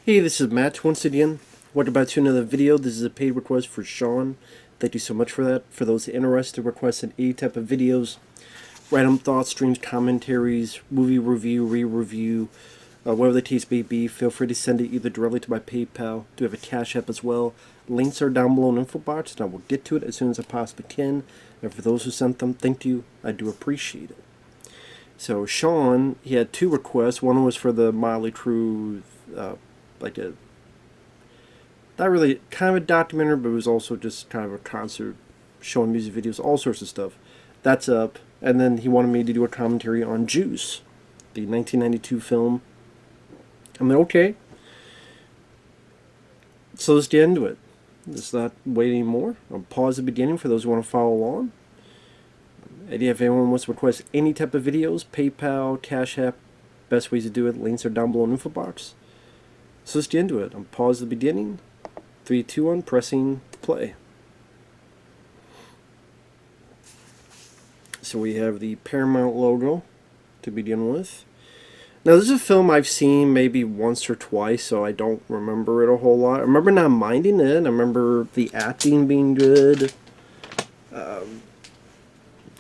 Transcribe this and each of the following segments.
Hey, this is Matt once again. Welcome back to another video. This is a paid request for Shawn. Thank you so much for that. For those interested, requesting any type of videos, random thoughts, streams, commentaries, movie review, re-review, whatever the case may be, feel free to send it either directly to my PayPal. Do have a CashApp as well. Links are down below in the info box, and I will get to it as soon as I possibly can. And for those who sent them, thank you. I do appreciate it. So Shawn, he had two requests. One was for the Motley Crue, like a not really kind of a documentary, but it was also just kind of a concert showing music videos, all sorts of stuff. That's up. And then he wanted me to do a commentary on Juice, the 1992 film. I'm like, okay. So let's get into it. Let's not wait anymore. I'll pause the beginning for those who want to follow along. And if anyone wants to request any type of videos, PayPal, Cash App, best ways to do it, links are down below in the info box. So let's get into it. I'll pause the beginning. 3, 2, 1, pressing play. So we have the Paramount logo to begin with. Now this is a film I've seen maybe once or twice, so I don't remember it a whole lot. I remember not minding it. I remember the acting being good.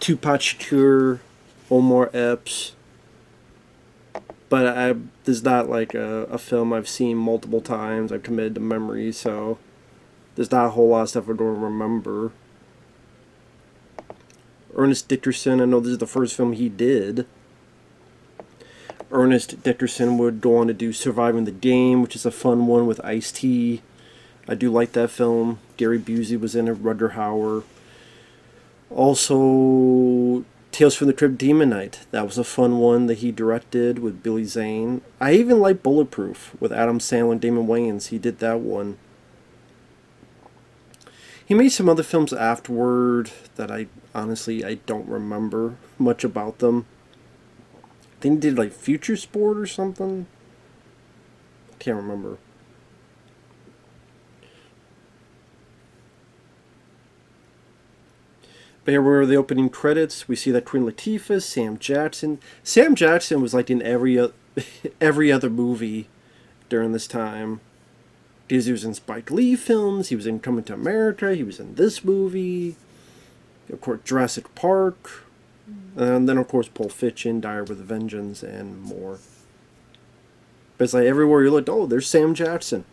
Tupac Shakur, Omar Epps. But this is not like a film I've seen multiple times. I've committed to memory, so there's not a whole lot of stuff I don't remember. Ernest Dickerson, I know this is the first film he did. Ernest Dickerson would go on to do Surviving the Game, which is a fun one with Ice-T. I do like that film. Gary Busey was in it, Rutger Hauer. Also, Tales from the Crypt Demon Knight. That was a fun one that he directed with Billy Zane. I even like Bulletproof with Adam Sandler and Damon Wayans. He did that one. He made some other films afterward that I don't remember much about them. I think he did like Future Sport or something. I can't remember. But here were the opening credits. We see that Queen Latifah, Sam Jackson. Sam Jackson was like in every other movie during this time. Because he was in Spike Lee films, he was in Coming to America, he was in this movie, of course Jurassic Park, and then of course Pulp Fiction, Die with a Vengeance, and more. But it's like everywhere you look, oh, there's Sam Jackson.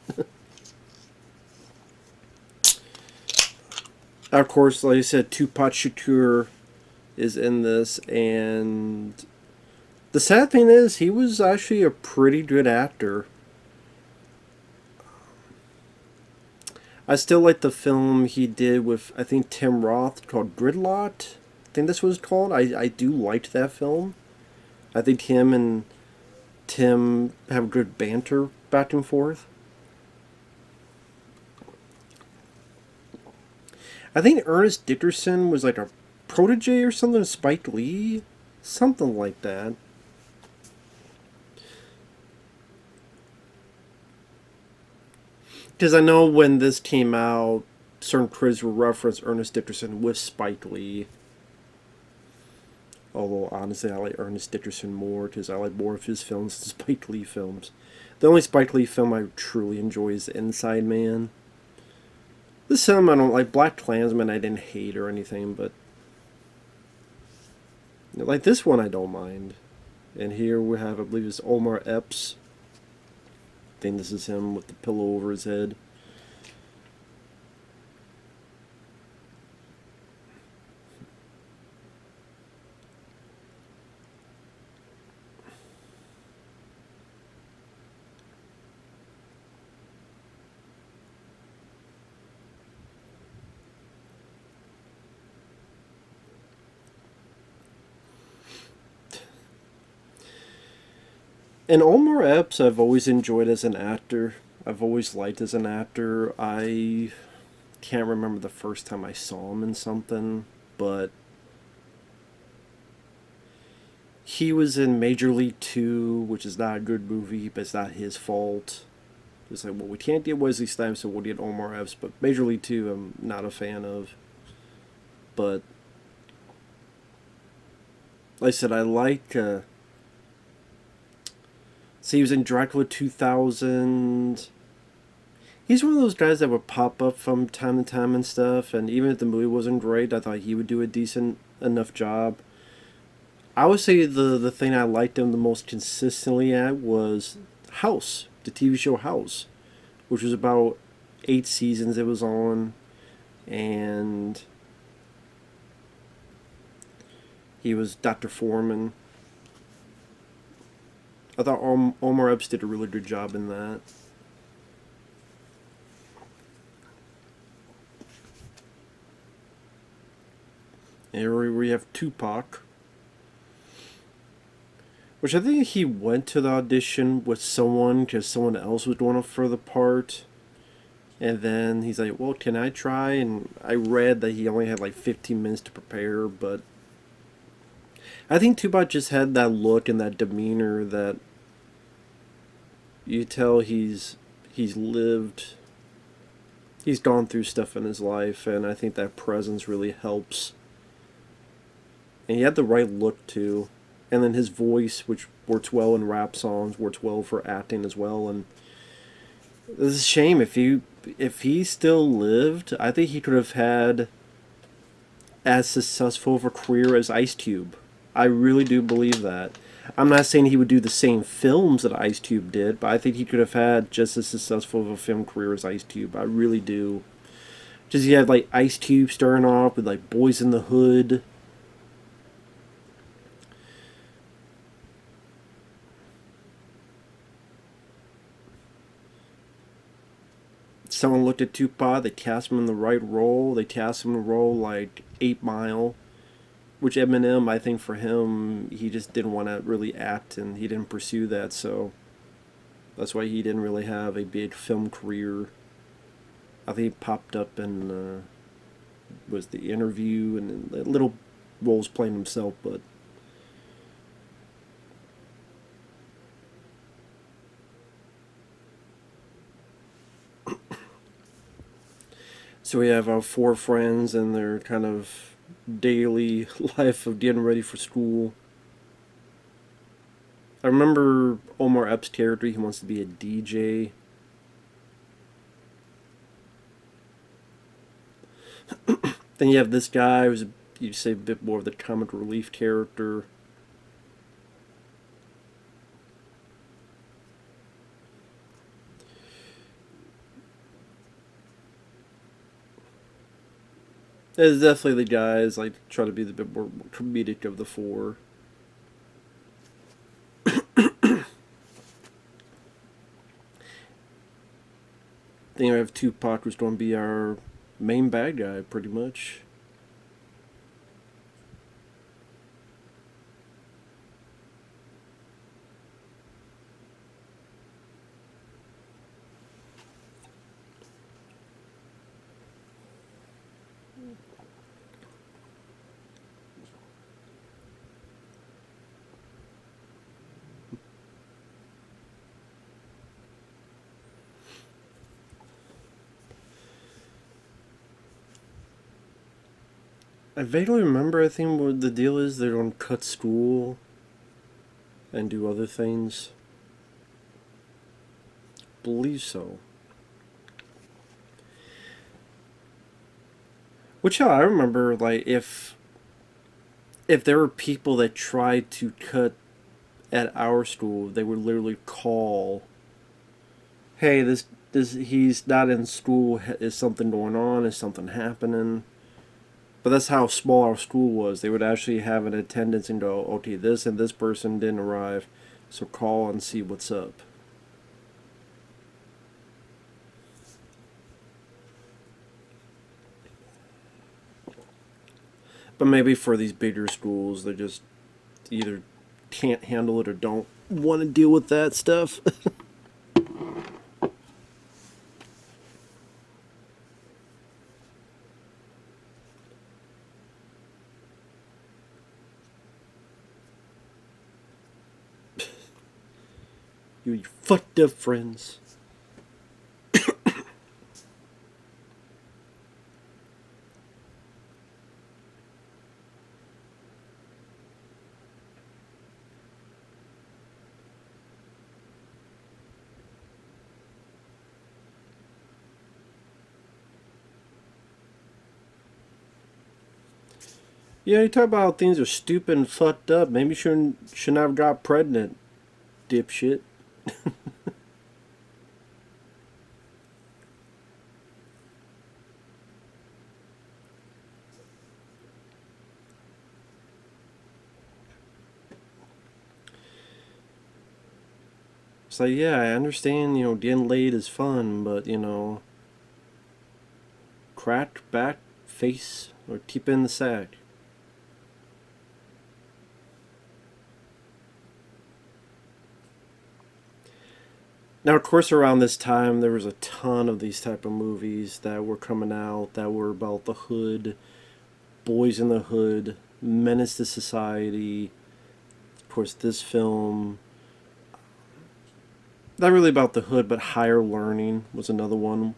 Of course, like I said, Tupac Shakur is in this, and the sad thing is, he was actually a pretty good actor. I still like the film he did with, I think, Tim Roth called Gridlock. I think that's what it's called. I do like that film. I think him and Tim have good banter back and forth. I think Ernest Dickerson was like a protege or something of Spike Lee. Something like that. Because I know when this came out, certain critics will reference Ernest Dickerson with Spike Lee. Although, honestly, I like Ernest Dickerson more because I like more of his films than Spike Lee films. The only Spike Lee film I truly enjoy is Inside Man. This film I don't like. Black Klansman I didn't hate or anything, but like this one I don't mind. And here we have, I believe it's Omar Epps. I think this is him with the pillow over his head. And Omar Epps I've always enjoyed as an actor. I've always liked as an actor. I can't remember the first time I saw him in something, but he was in Major League 2, which is not a good movie, but it's not his fault. It's like, well, we can't get Wesley Snipes, so we'll get Omar Epps, but Major League 2 I'm not a fan of. But like I said, I like So he was in Dracula 2000. He's one of those guys that would pop up from time to time and stuff. And even if the movie wasn't great, I thought he would do a decent enough job. I would say the thing I liked him the most consistently at was House, the TV show House, which was about 8 seasons it was on, and he was Dr. Foreman. I thought Omar Epps did a really good job in that. And we have Tupac, which I think he went to the audition with someone because someone else was doing it for the part. And then he's like, well, can I try? And I read that he only had like 15 minutes to prepare, but I think Tupac just had that look and that demeanor that you tell he's lived, he's gone through stuff in his life, and I think that presence really helps. And he had the right look too. And then his voice, which works well in rap songs, works well for acting as well. And it's a shame if he still lived, I think he could have had as successful of a career as Ice Cube. I really do believe that. I'm not saying he would do the same films that Ice Cube did, but I think he could have had just as successful of a film career as Ice Cube. I really do. Just he had like Ice Cube starting off with like Boys in the Hood. Someone looked at Tupac, they cast him in the right role. They cast him in a role like 8 Mile, which Eminem, I think for him, he just didn't want to really act and he didn't pursue that, so that's why he didn't really have a big film career. I think he popped up in was The Interview and little roles playing himself, but so we have our 4 friends and their kind of daily life of getting ready for school. I remember Omar Epps' character, he wants to be a DJ. Then you have this guy who's, you say, a bit more of the comic relief character. It's definitely the guys like try to be the bit more comedic of the 4. Then we have Tupac, who's going to be our main bad guy, pretty much. I vaguely remember, I think what the deal is, they're going to cut school and do other things. Believe so. Which, yeah, I remember, like, if there were people that tried to cut at our school, they would literally call, hey, this he's not in school, is something going on, is something happening? But that's how small our school was. They would actually have an attendance and go, okay, this and this person didn't arrive, so call and see what's up. But maybe for these bigger schools, they just either can't handle it or don't want to deal with that stuff. You fucked up friends. Yeah, you talk about how things are stupid and fucked up. Maybe you shouldn't have got pregnant, dipshit. It's like, yeah, I understand, getting laid is fun, but, crack back, face, or keep it in the sack. Now, of course, around this time, there was a ton of these type of movies that were coming out that were about the hood, boys in the hood, menace to society. Of course, this film, not really about the hood, but higher learning was another one,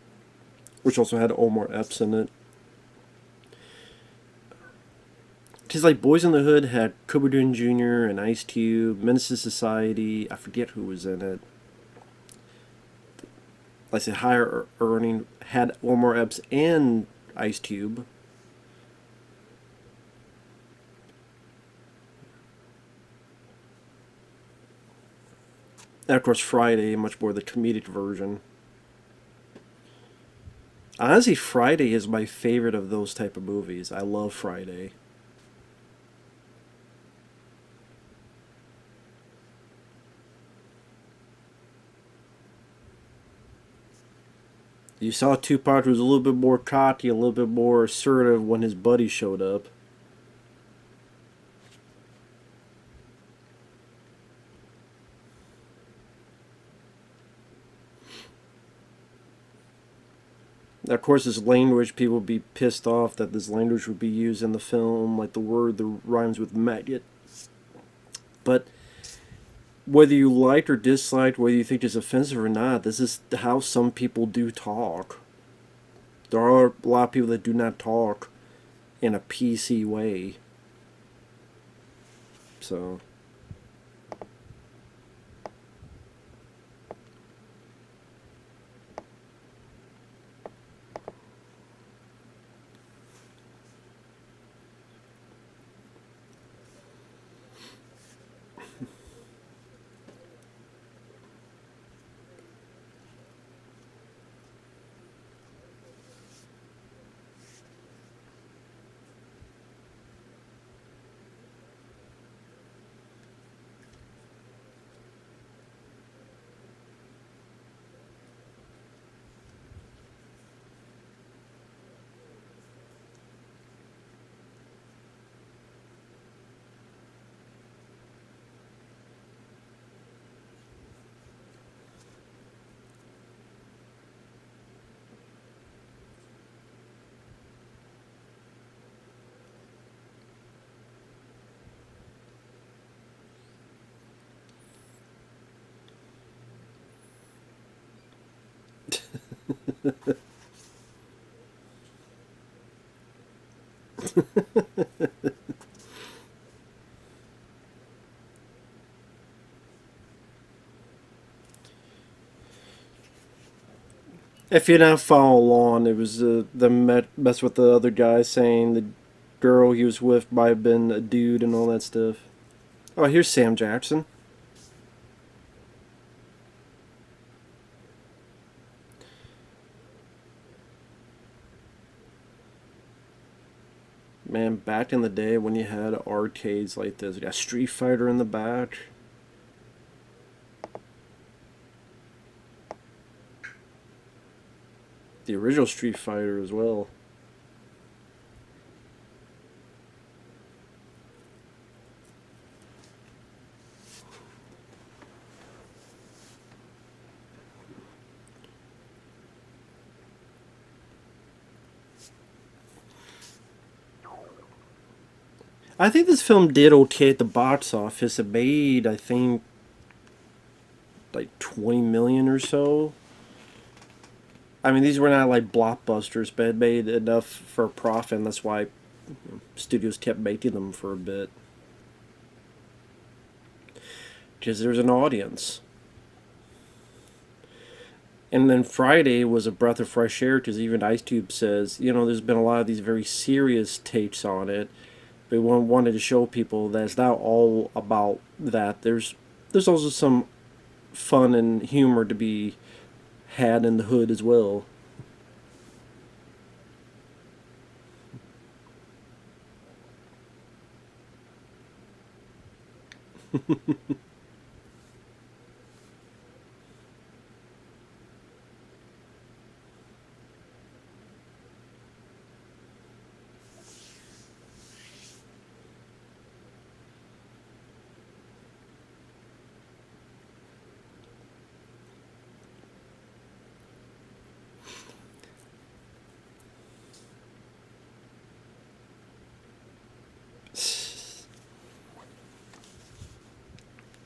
which also had Omar Epps in it. Because like Boys in the Hood had Cuba Gooding Jr. and Ice Cube, Menace to Society. I forget who was in it. Like I said, higher earning had Omar Epps and Ice Cube. And of course, Friday, much more the comedic version. Honestly, Friday is my favorite of those type of movies. I love Friday. You saw Tupac who was a little bit more cocky, a little bit more assertive when his buddy showed up. Of course, this language, people would be pissed off that this language would be used in the film, like the word that rhymes with maggot. But whether you liked or disliked, whether you think it's offensive or not, this is how some people do talk. There are a lot of people that do not talk in a PC way. So, if you're not following along, it was the mess with the other guy saying the girl he was with might have been a dude and all that stuff. Oh, here's Sam Jackson. Man, back in the day when you had arcades like this, you got Street Fighter in the back. The original Street Fighter as well. I think this film did okay at the box office. It made, I think, like 20 million or so. I mean, these were not like blockbusters, but it made enough for a profit, and that's why studios kept making them for a bit. Because there's an audience. And then Friday was a breath of fresh air because even Ice Cube says, there's been a lot of these very serious takes on it. But we wanted to show people that it's not all about that. There's also some fun and humor to be had in the hood as well.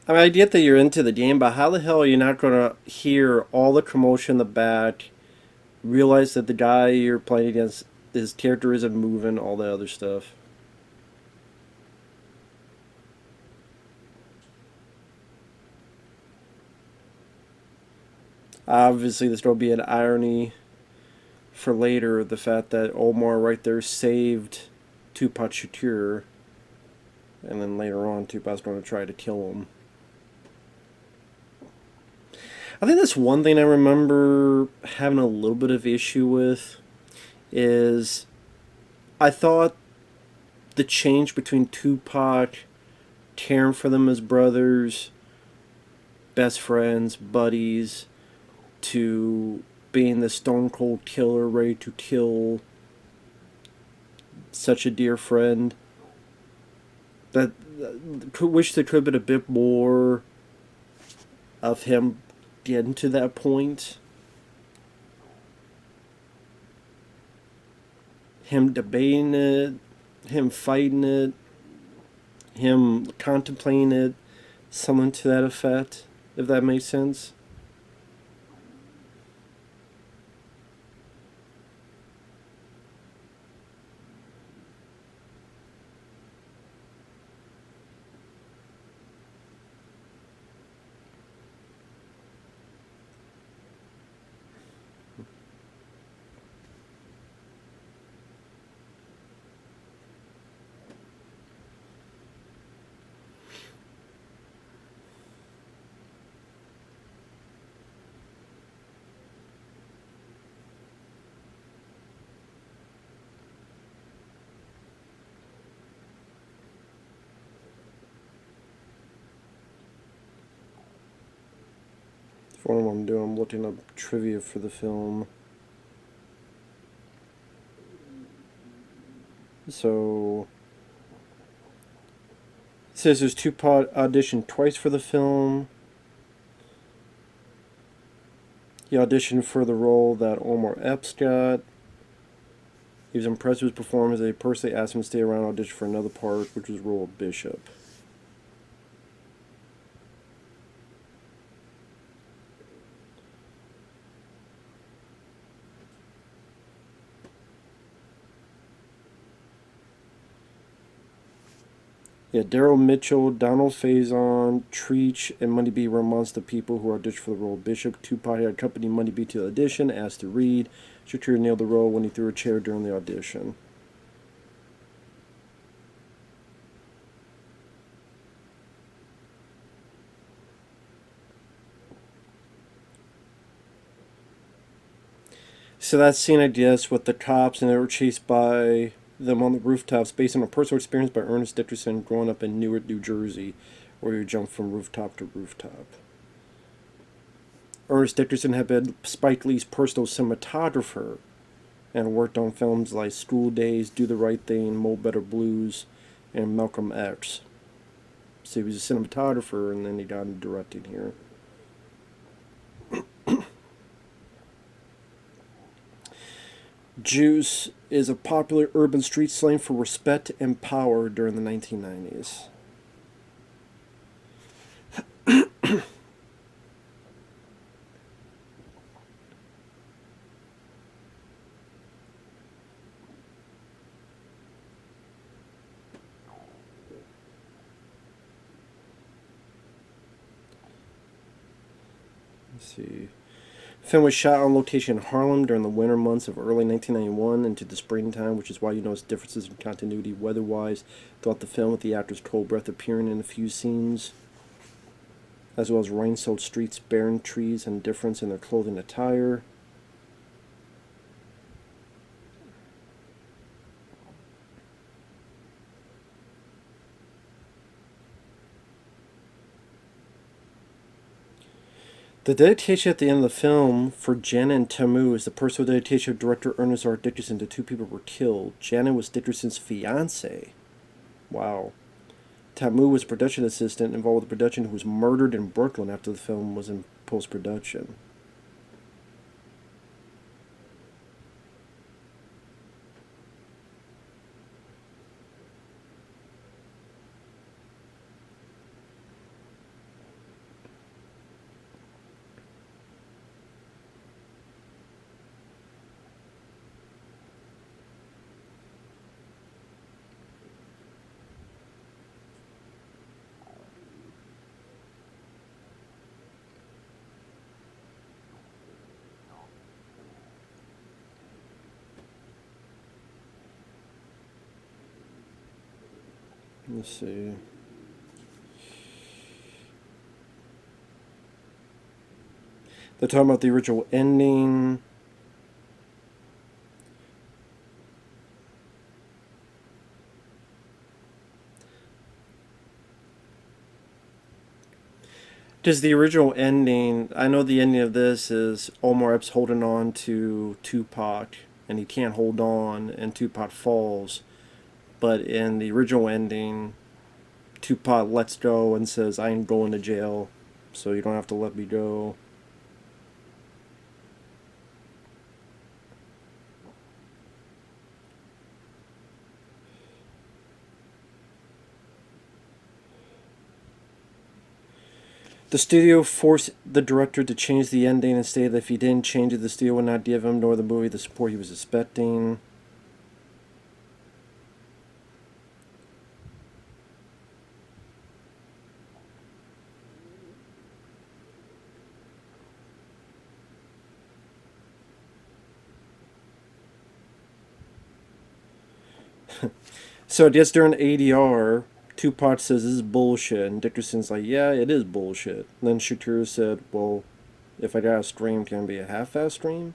I mean, I get that you're into the game, but how the hell are you not going to hear all the commotion in the back, realize that the guy you're playing against, his character isn't moving, all that other stuff? Obviously, there's going to be an irony for later, the fact that Omar right there saved Tupac Shakur, and then later on, Tupac's going to try to kill him. I think that's one thing I remember having a little bit of issue with is I thought the change between Tupac caring for them as brothers, best friends, buddies, to being the stone cold killer ready to kill such a dear friend, that wish there could have been a bit more of him getting to that point. Him debating it, him fighting it, him contemplating it, something to that effect, if that makes sense. For what I'm doing, I'm looking up trivia for the film. So it says there's Tupac auditioned twice for the film. He auditioned for the role that Omar Epps got. He was impressed with his performance. They personally asked him to stay around and audition for another part, which was the role of Bishop. Yeah, Daryl Mitchell, Donald Faison, Treach, and Money B were amongst the people who auditioned for the role of Bishop. Tupac had accompanied Money B to the audition, asked to read. Shakur nailed the role when he threw a chair during the audition. So that scene, I guess, with the cops and they were chased by them on the rooftops, based on a personal experience by Ernest Dickerson growing up in Newark, New Jersey, where you jump from rooftop to rooftop. Ernest Dickerson had been Spike Lee's personal cinematographer and worked on films like School Days, Do the Right Thing, Mo Better Blues, and Malcolm X. So he was a cinematographer, and then he got into directing here. Juice is a popular urban street slang for respect and power during the 1990s. Let's see. Film was shot on location in Harlem during the winter months of early 1991 into the springtime, which is why you notice differences in continuity weather-wise throughout the film, with the actor's cold breath appearing in a few scenes, as well as rain-soaked streets, barren trees, and difference in their clothing attire. The dedication at the end of the film for Janet and Tamu is the personal dedication of director Ernest R. Dickerson. The two people were killed. Janet was Dickerson's fiance. Wow. Tamu was a production assistant involved with the production who was murdered in Brooklyn after the film was in post-production. Let's see. They're talking about the original ending. Does the original ending, I know the ending of this is Omar Epps holding on to Tupac, and he can't hold on, and Tupac falls. But in the original ending, Tupac lets go and says, I ain't going to jail, so you don't have to let me go. The studio forced the director to change the ending and stated that if he didn't change it, the studio would not give him nor the movie the support he was expecting. So I guess during ADR, Tupac says this is bullshit, and Dickerson's like, yeah, it is bullshit. And then Shakur said, well, if I got a stream, can it be a half-ass stream?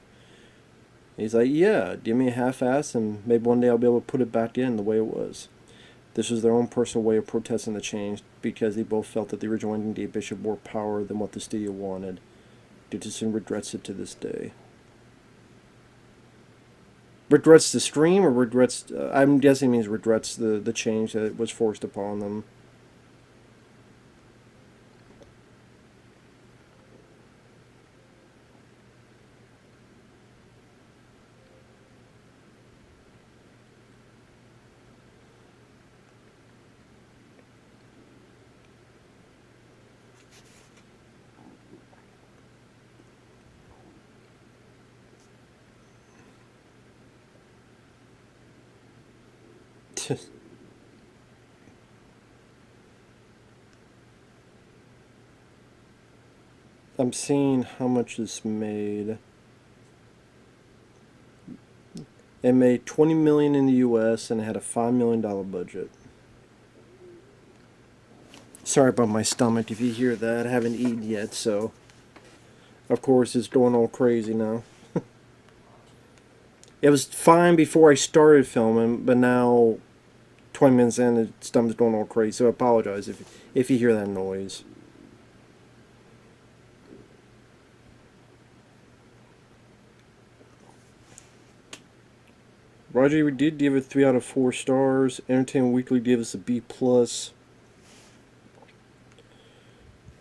He's like, yeah, give me a half-ass, and maybe one day I'll be able to put it back in the way it was. This was their own personal way of protesting the change, because they both felt that the original ending gave Bishop more power than what the studio wanted. Dickerson regrets it to this day. Regrets the stream, or regrets... I'm guessing means regrets the change that was forced upon them. I'm seeing how much this made. It made $20 million in the U.S. and it had a $5 million budget. Sorry about my stomach if you hear that. I haven't eaten yet, so of course it's going all crazy now. It was fine before I started filming, but now 20 minutes in, the stomach's going all crazy. So I apologize if you hear that noise. Roger did give it 3 out of 4 stars. Entertainment Weekly gave us a B+.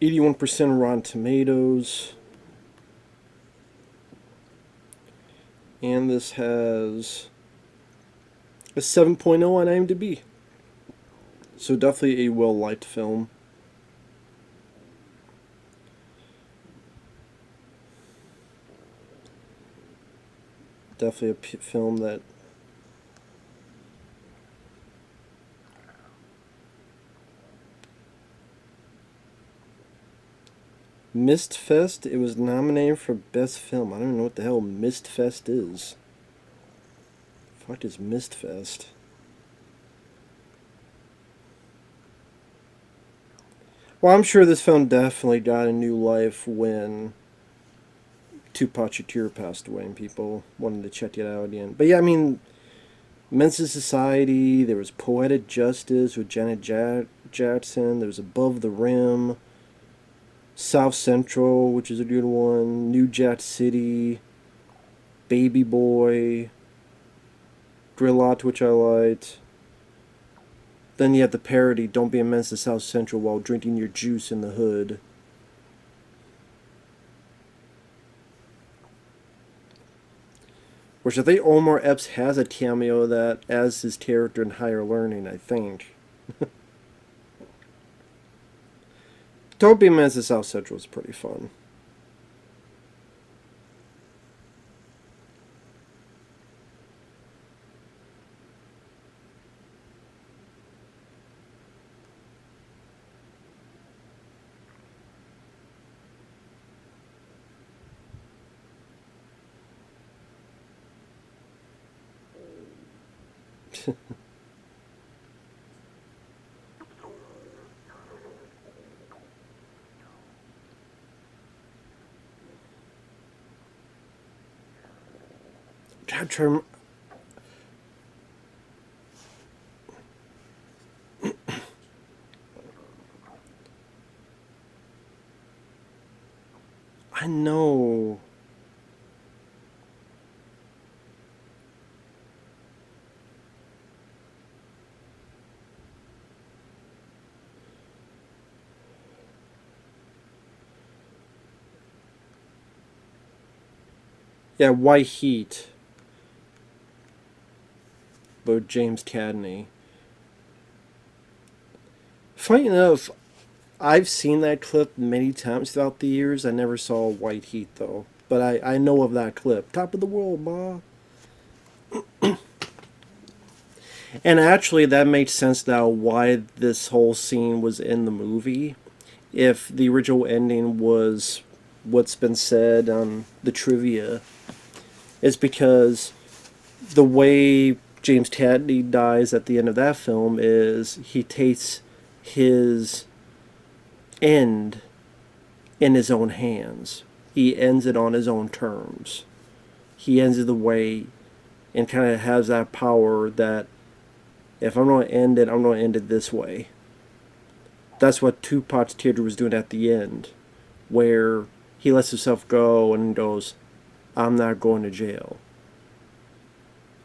81% Rotten Tomatoes. And this has a 7.0 on IMDb. So definitely a well-liked film. Definitely a film that Mist Fest. It was nominated for Best Film. I don't even know what the hell Mist Fest is. Fuck is Mist Fest? Well, I'm sure this film definitely got a new life when Tupac Shakur passed away and people wanted to check it out again. But yeah, I mean, Mensa Society, there was Poetic Justice with Janet Jackson, there was Above the Rim, South Central, which is a good one, New Jack City, Baby Boy, Grillat, which I liked. Then you have the parody, Don't Be a Menace to South Central while drinking your juice in the hood. Which I think Omar Epps has a cameo of that as his character in Higher Learning, I think. Don't Be a Menace to South Central is pretty fun. I know. Yeah, White Heat. About James Cagney. Funny enough, I've seen that clip many times throughout the years. I never saw White Heat though. But I know of that clip. Top of the world, ma. And actually, that makes sense now why this whole scene was in the movie. If the original ending was what's been said on the trivia, is because the way James Cagney dies at the end of that film is he takes his end in his own hands. He ends it on his own terms. He ends it the way and kind of has that power that if I'm going to end it, I'm going to end it this way. That's what Tupac's character was doing at the end, where he lets himself go and goes, I'm not going to jail.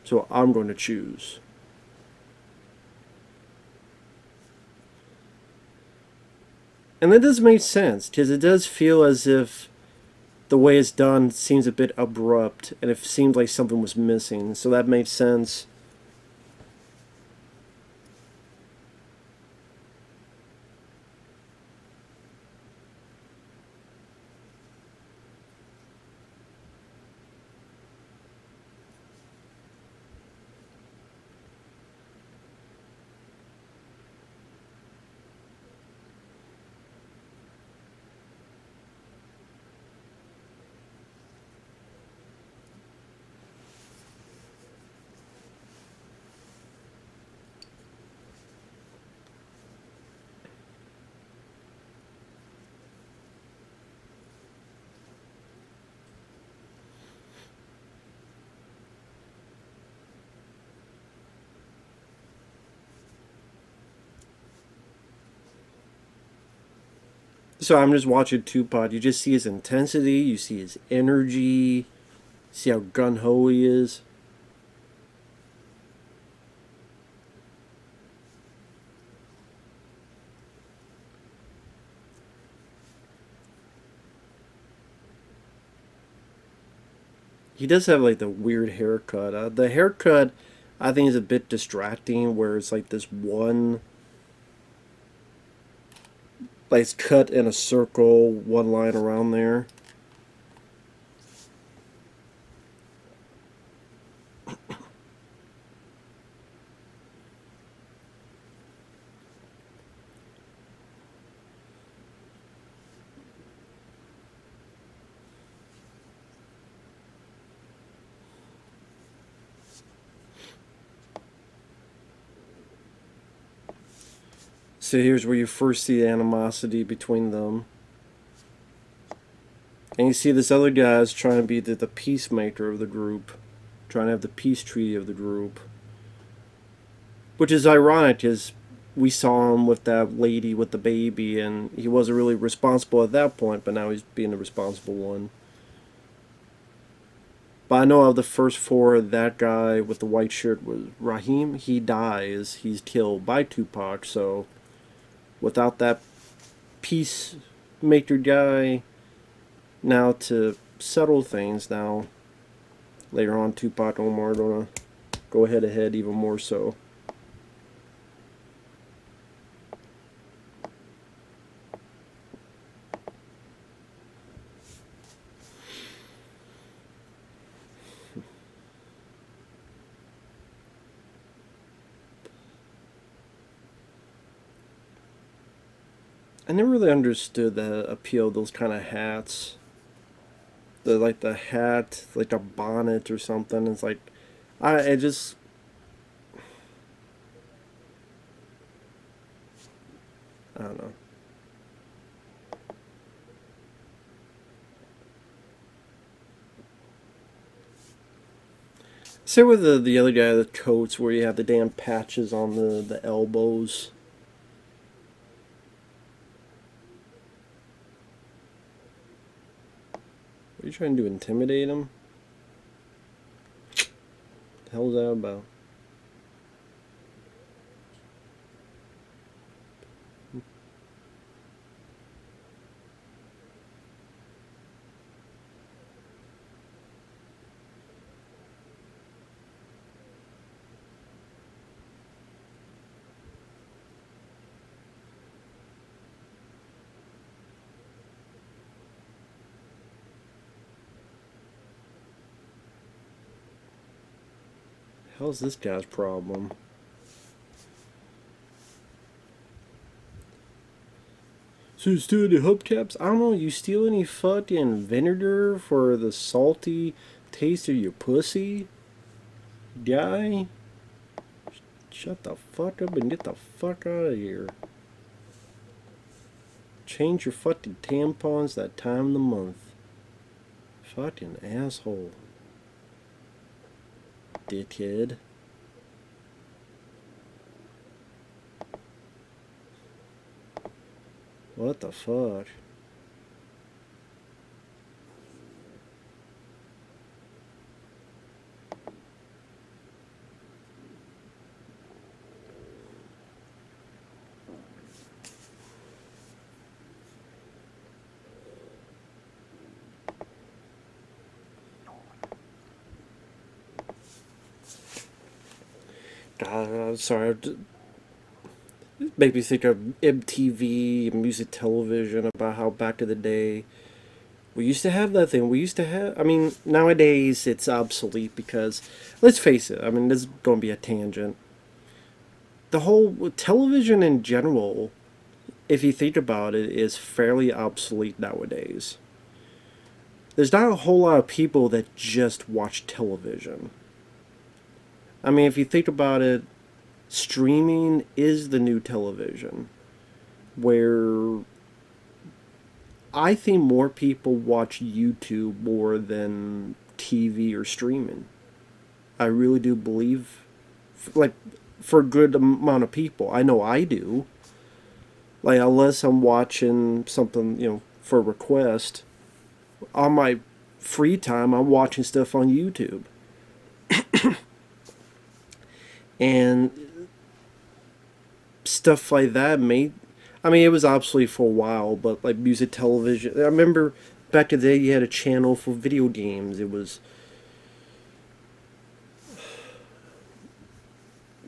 So I'm going to choose. And that does make sense, because it does feel as if the way it's done seems a bit abrupt, and it seems like something was missing. So that makes sense. So I'm just watching Tupac. You just see his intensity, you see his energy, see how gun ho he is. He does have like the weird haircut. The haircut, I think, is a bit distracting. Where it's like this one, like it's cut in a circle, one line around there. So here's where you first see the animosity between them. And you see this other guy is trying to be the peacemaker of the group, trying to have the peace treaty of the group. Which is ironic, because we saw him with that lady with the baby, and he wasn't really responsible at that point, but now he's being the responsible one. But I know of the first four, that guy with the white shirt was Raheem. He dies. He's killed by Tupac, so without that peacemaker guy, now to settle things now, later on Tupac and Omar are going to go head even more so. I never really understood the appeal of those kind of hats. The hat, like a bonnet or something. It's like, I just, I don't know. Same with the other guy, the coats, where you have the damn patches on the elbows. What are you trying to do, intimidate him? The hell's that about? How's this guy's problem? So steal the hubcaps? I don't know, you steal any fucking vinegar for the salty taste of your pussy? Guy? Shut the fuck up and get the fuck out of here. Change your fucking tampons that time of the month. Fucking asshole. Dickhead. What the fuck? God, I'm sorry. It made me think of MTV, music television, about how back in the day we used to have that thing. We used to have. I mean, nowadays it's obsolete because, let's face it. I mean, this is going to be a tangent. The whole television in general, if you think about it, is fairly obsolete nowadays. There's not a whole lot of people that just watch television. I mean, if you think about it, streaming is the new television, where I think more people watch YouTube more than TV or streaming. I really do believe, like, for a good amount of people. I know I do. Like, unless I'm watching something, for a request, on my free time, I'm watching stuff on YouTube. And stuff like that made, I mean, it was obsolete for a while, but like music television, I remember back in the day you had a channel for video games. It was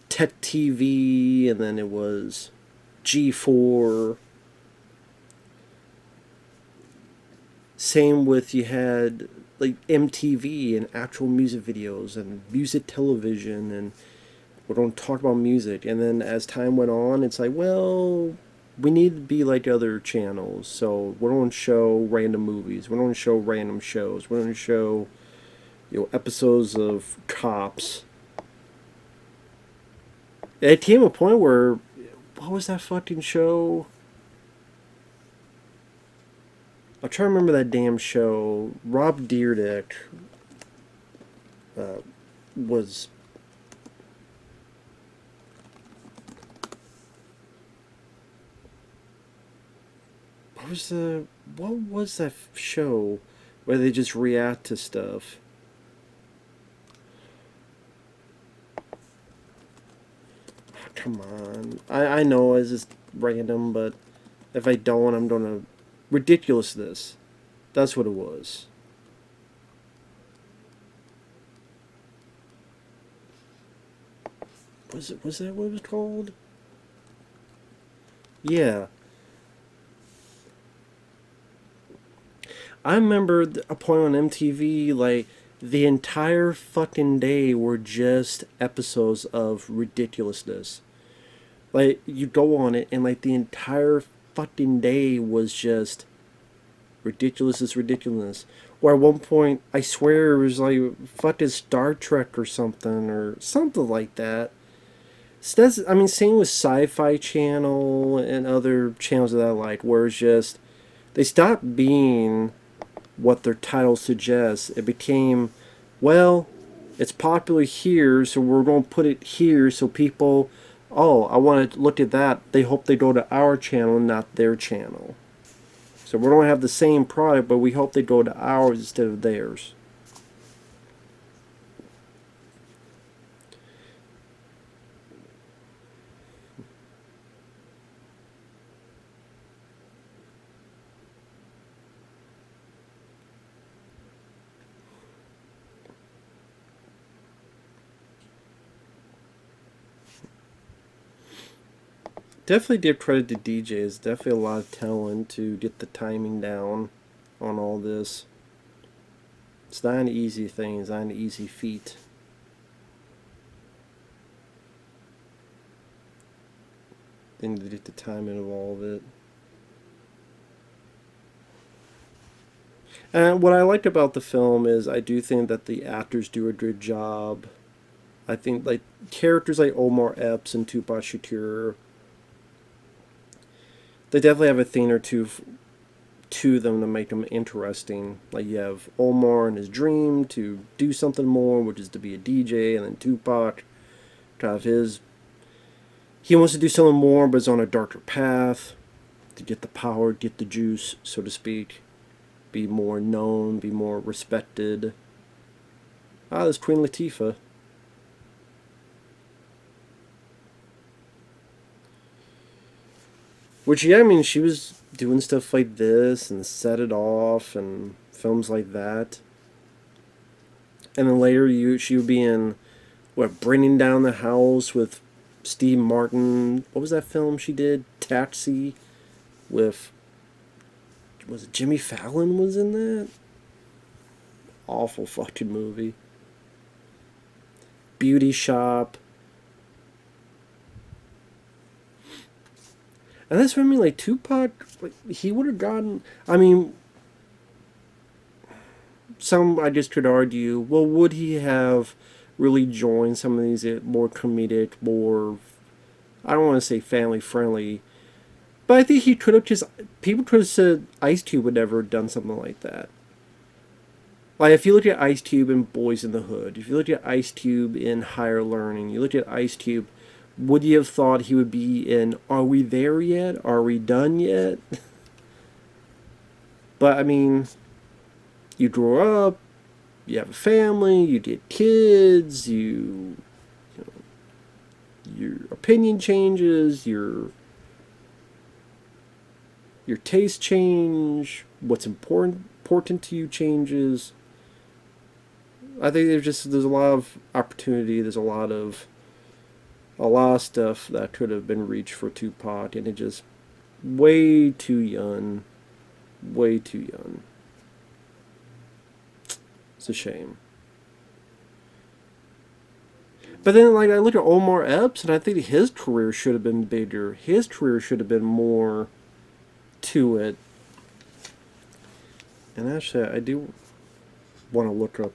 Tech TV, and then it was G4. Same with, you had like MTV and actual music videos and music television, and we don't talk about music. And then as time went on, it's like, well, we need to be like other channels, so we don't show random movies, we don't show random shows, we don't show episodes of Cops. It came a point where, what was that fucking show? I'm trying to remember that damn show. Rob Dyrdek was... What was that show where they just react to stuff? Come on. I know it's just random, but if I don't, I'm gonna... Ridiculousness. That's what it was. Was that what it was called? Yeah. I remember a point on MTV, like, the entire fucking day were just episodes of ridiculousness. Like, you go on it, and, like, the entire fucking day was just ridiculousness. Or at one point, I swear it was like fucking Star Trek or something like that. So that's, I mean, same with Sci-Fi Channel and other channels of that like, where it's just, they stopped being what their title suggests. It became, well, it's popular here, so we're going to put it here so people, oh, I want to look at that. They hope they go to our channel, not their channel. So we don't have the same product, but we hope they go to ours instead of theirs. Definitely give credit to DJs. Definitely a lot of talent to get the timing down on all this. It's not an easy thing. It's not an easy feat. Then to get the timing of all of it. And what I liked about the film is I do think that the actors do a good job. I think like characters like Omar Epps and Tupac Shakur, they definitely have a thing or two to them to make them interesting. Like you have Omar and his dream to do something more, which is to be a DJ, and then Tupac to have his... He wants to do something more, but is on a darker path to get the power, get the juice, so to speak. Be more known, be more respected. Ah, there's Queen Latifah. Which, yeah, I mean, she was doing stuff like this and Set It Off and films like that. And then later she would be in, what, Bringing Down the House with Steve Martin. What was that film she did? Taxi with... Was it Jimmy Fallon was in that? Awful fucking movie. Beauty Shop. And that's what I mean, like, Tupac, like, he would have gotten... I mean, some, I just could argue, well, would he have really joined some of these more comedic, more... I don't want to say family-friendly, but I think he could have just... People could have said Ice Cube would never have done something like that. Like, if you look at Ice Cube in Boys in the Hood, if you look at Ice Cube in Higher Learning, you look at Ice Cube... Would you have thought he would be in Are We There Yet? Are We Done Yet? But, I mean, you grow up, you have a family, you get kids, you know, your opinion changes, your taste change, what's important to you changes. I think there's a lot of opportunity, there's a lot of stuff that could have been reached for Tupac, and it just way too young. Way too young. It's a shame. But then, like, I look at Omar Epps, and I think his career should have been bigger. His career should have been more to it. And actually, I do want to look up...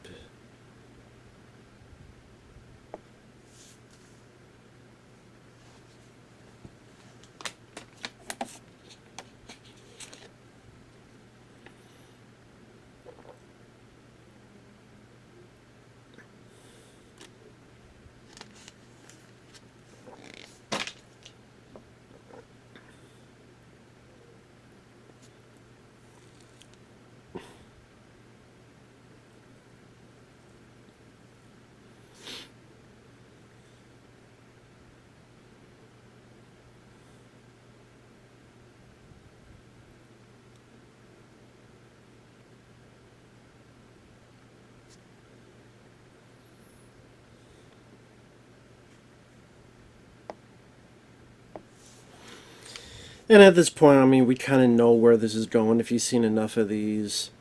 And at this point, I mean, we kind of know where this is going if you've seen enough of these.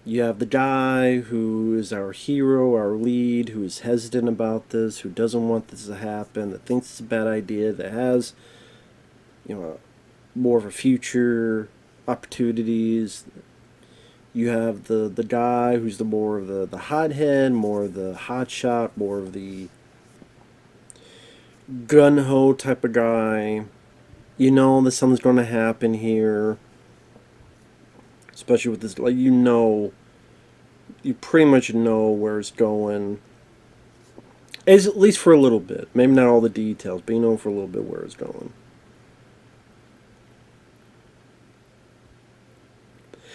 You have the guy who is our hero, our lead, who is hesitant about this, who doesn't want this to happen, that thinks it's a bad idea, that has, you know, more of a future, opportunities. You have the guy who's the more of the hothead, more of the hotshot, more of the gun ho type of guy. You know that something's going to happen here, especially with this. Like you pretty much know where it's going. At least for a little bit. Maybe not all the details, but you know for a little bit where it's going.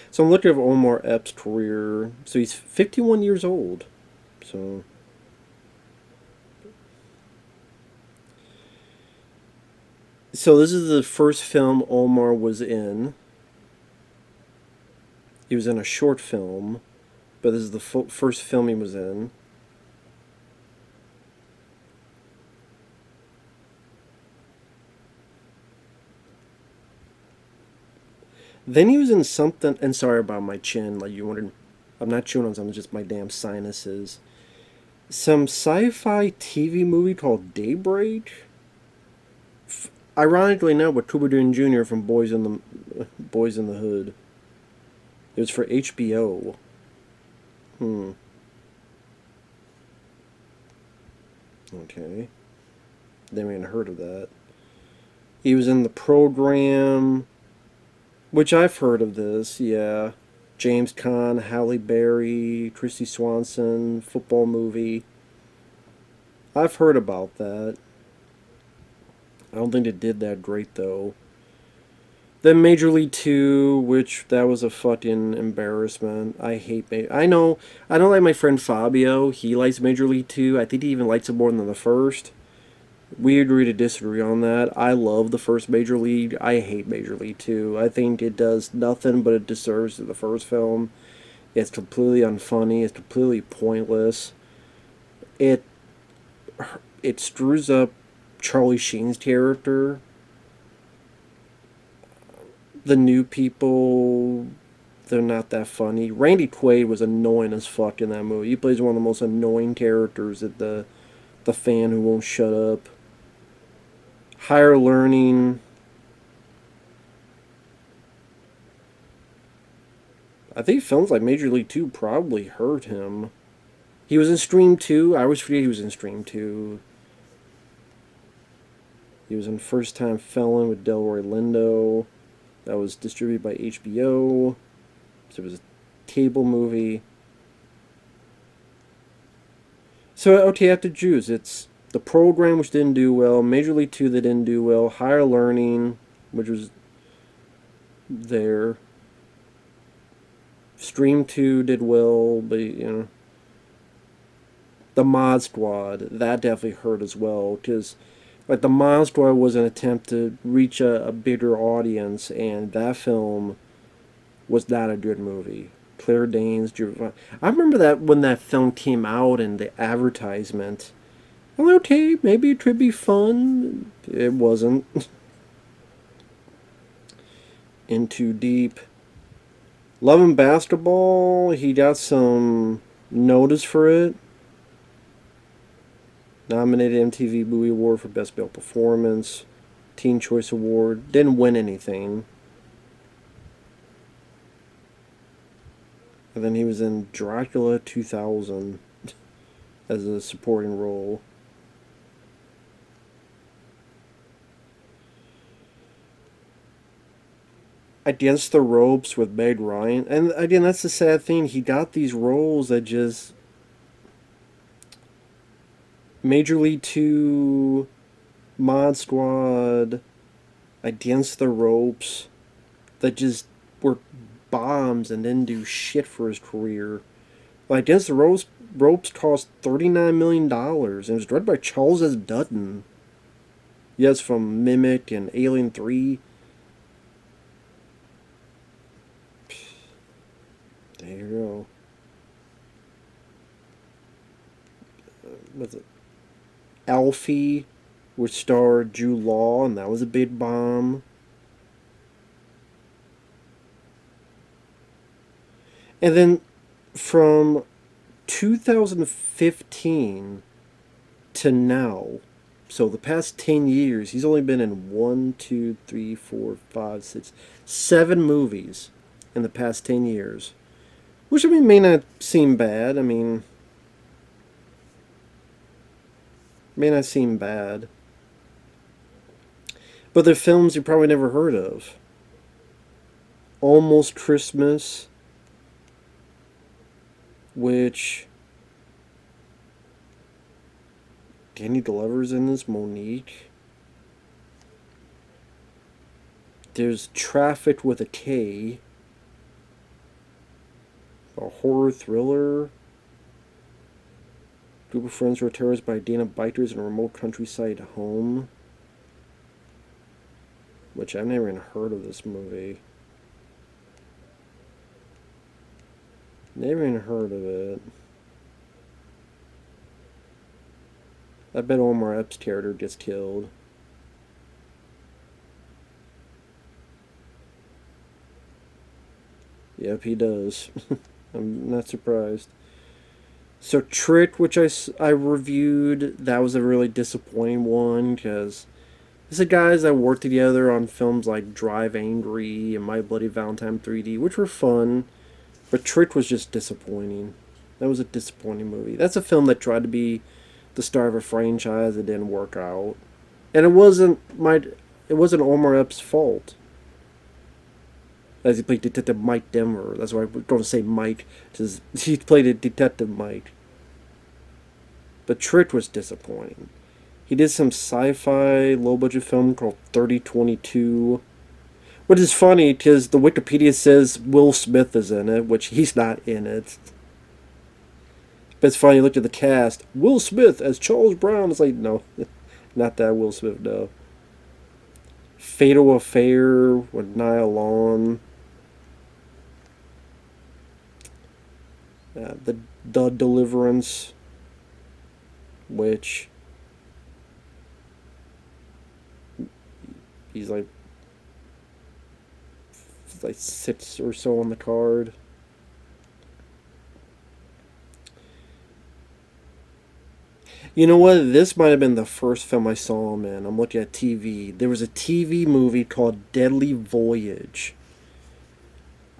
So I'm looking at Omar Epps' career. So he's 51 years old. So this is the first film Omar was in. He was in a short film, but this is the first film he was in. Then he was in something, and sorry about my chin, like you wondered, I'm not chewing on something, just my damn sinuses. Some sci-fi TV movie called Daybreak. Ironically, now with Cuba Gooding Jr. from Boys in the Hood. It was for HBO. Okay. Never even heard of that. He was in The Program, which I've heard of this, yeah. James Caan, Halle Berry, Christy Swanson, football movie. I've heard about that. I don't think it did that great, though. Then Major League 2, which that was a fucking embarrassment. I hate I don't like my friend Fabio. He likes Major League 2. I think he even likes it more than the first. We agree to disagree on that. I love the first Major League. I hate Major League 2. I think it does nothing but it deserves to the first film. It's completely unfunny. It's completely pointless. It it screws up Charlie Sheen's character. The new people, they're not that funny. Randy Quaid was annoying as fuck in that movie. He plays one of the most annoying characters at the fan who won't shut up. Higher Learning. I think films like Major League 2 probably hurt him. He was in Stream 2. I always forget he was in Stream 2. He was in First Time Felon with Delroy Lindo. That was distributed by HBO. So it was a cable movie. So, okay, I have to choose. It's The Program, which didn't do well. Major League 2 that didn't do well. Higher Learning, which was there. Stream 2 did well, but, you know. The Mod Squad, that definitely hurt as well, because like the Mod Squad was an attempt to reach a bigger audience, and that film was not a good movie. Claire Danes, I remember that when that film came out and the advertisement. Well, okay, maybe it could be fun. It wasn't. In Too Deep. Love and Basketball, he got some notice for it. Nominated MTV Movie Award for Best Male Performance. Teen Choice Award. Didn't win anything. And then he was in Dracula 2000 as a supporting role. Against the Ropes with Meg Ryan. And again, that's the sad thing. He got these roles that just... Major League 2, Mod Squad, Against the Ropes, that just were bombs and didn't do shit for his career. Like, Against the Ropes cost $39 million, and it was directed by Charles S. Dutton. Yes, from Mimic and Alien 3. There you go. What's it? Alfie, which starred Jude Law, and that was a big bomb. And then from 2015 to now, so the past 10 years, he's only been in 7 movies in the past 10 years. Which, I mean, may not seem bad. I mean, may not seem bad. But they're films you probably never heard of. Almost Christmas, which Danny Glover's in this, Monique. There's Trafficked with a K, a horror thriller. Group of friends who are terrorized by Dana bikers in a remote countryside home. Which I've never even heard of this movie. Never even heard of it. I bet Omar Epps' character gets killed. Yep, he does. I'm not surprised. So Trick, which I reviewed, that was a really disappointing one because it's the guys that worked together on films like Drive Angry and My Bloody Valentine 3D, which were fun, but Trick was just disappointing. That was a disappointing movie. That's a film that tried to be the star of a franchise. It didn't work out, and it wasn't Omar Epps' fault. As he played Detective Mike Denver. That's why I'm going to say Mike, because he played a Detective Mike. But Trick was disappointing. He did some sci-fi low-budget film called 3022, which is funny because the Wikipedia says Will Smith is in it, which he's not in it. But it's funny, you look at the cast. Will Smith as Charles Brown. It's like, no, not that Will Smith, no. Fatal Affair with Nia Long. The Deliverance, which he's like 6 or so on the card. You know what? This might have been the first film I saw him in. I'm looking at TV. There was a TV movie called Deadly Voyage.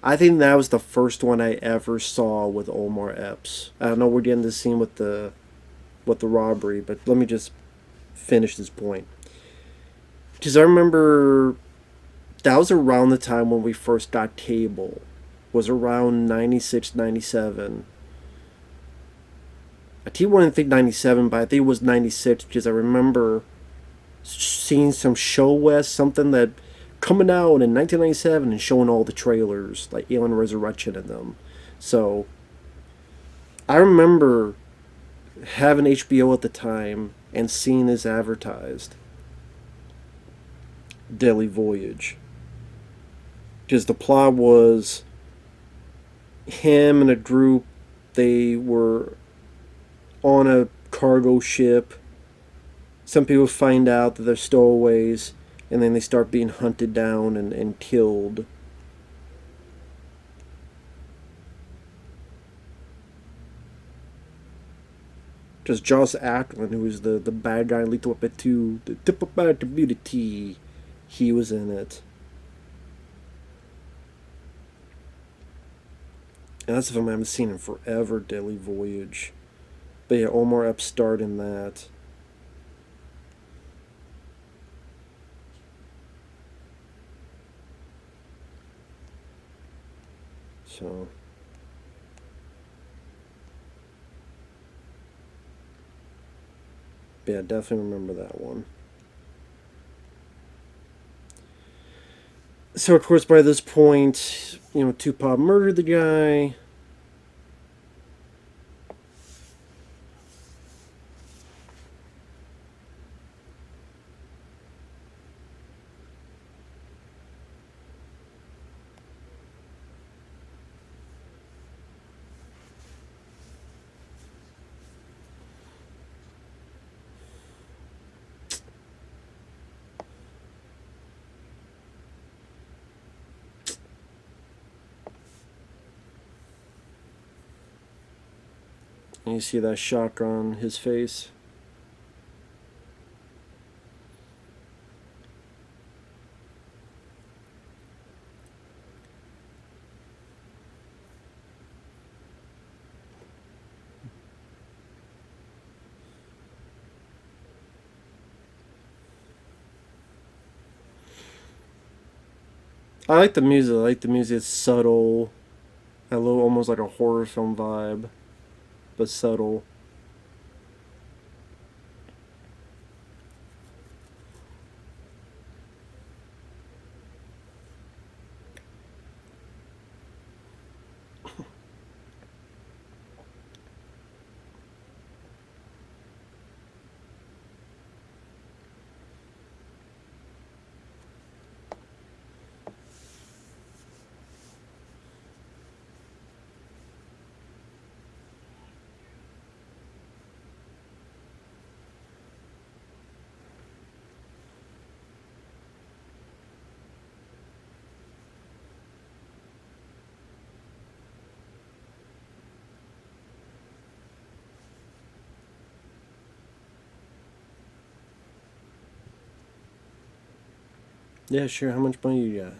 I think that was the first one I ever saw with Omar Epps. I don't know we're getting this scene with the robbery, but let me just finish this point. Because I remember that was around the time when we first got cable. Was around 96, 97. I wouldn't think 97, but I think it was 96 because I remember seeing some Show West, something that coming out in 1997 and showing all the trailers, like Alien Resurrection in them. So, I remember having HBO at the time and seeing this advertised. Deadly Voyage. Because the plot was him and a group, they were on a cargo ship. Some people find out that they're stowaways, and then they start being hunted down and killed. Just Joss Ackland, who was the bad guy in Lethal Weapon 2, the tip of bad community, he was in it. And that's a film I haven't seen in forever, Deadly Voyage. But yeah, Omar Epps starred in that. So, yeah, definitely remember that one. So, of course, by this point, Tupac murdered the guy. And you see that shock on his face. I like the music. I like the music. It's subtle. A little, almost like a horror film vibe, but subtle. Yeah, sure. How much money you got?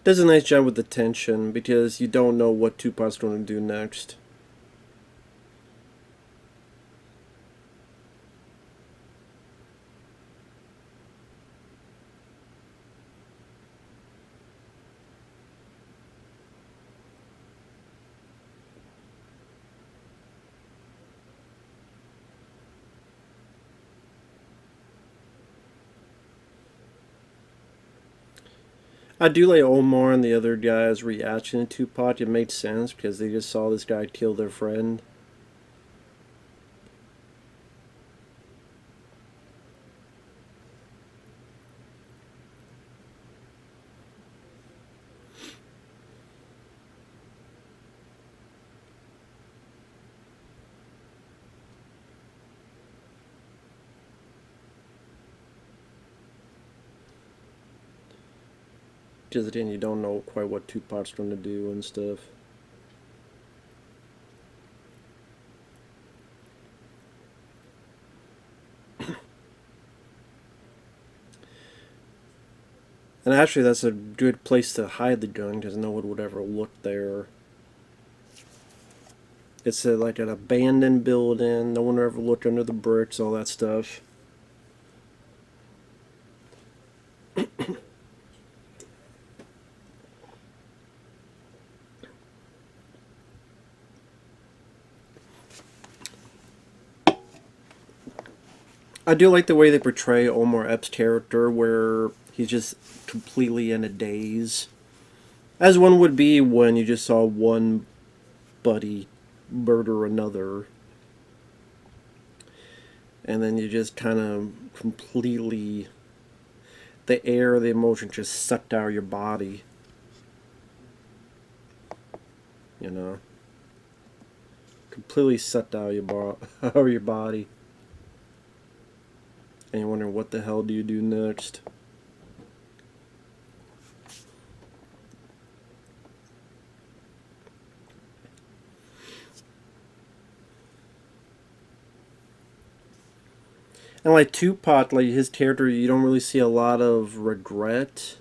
Does a nice job with the tension because you don't know what Tupac's going to do next. I do like Omar and the other guys' reaction to Tupac. It made sense because they just saw this guy kill their friend. Because then you don't know quite what Tupac's going to do and stuff. And actually, that's a good place to hide the gun because no one would ever look there. It's like an abandoned building. No one would ever look under the bricks, all that stuff. I do like the way they portray Omar Epps' character, where he's just completely in a daze. As one would be when you just saw one buddy murder another. And then you just kind of completely. The air, the emotion just sucked out of your body. You know? Completely sucked out of your, out of your body. And you wonder, what the hell do you do next? And like Tupac, like his character, you don't really see a lot of regret.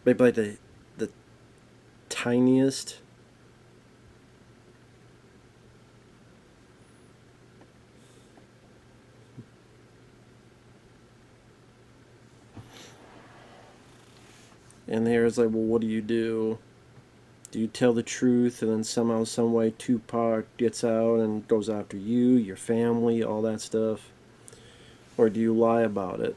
Maybe like the tiniest. And there's like, well, what do you do? Do you tell the truth and then somehow, some way, Tupac gets out and goes after you, your family, all that stuff? Or do you lie about it?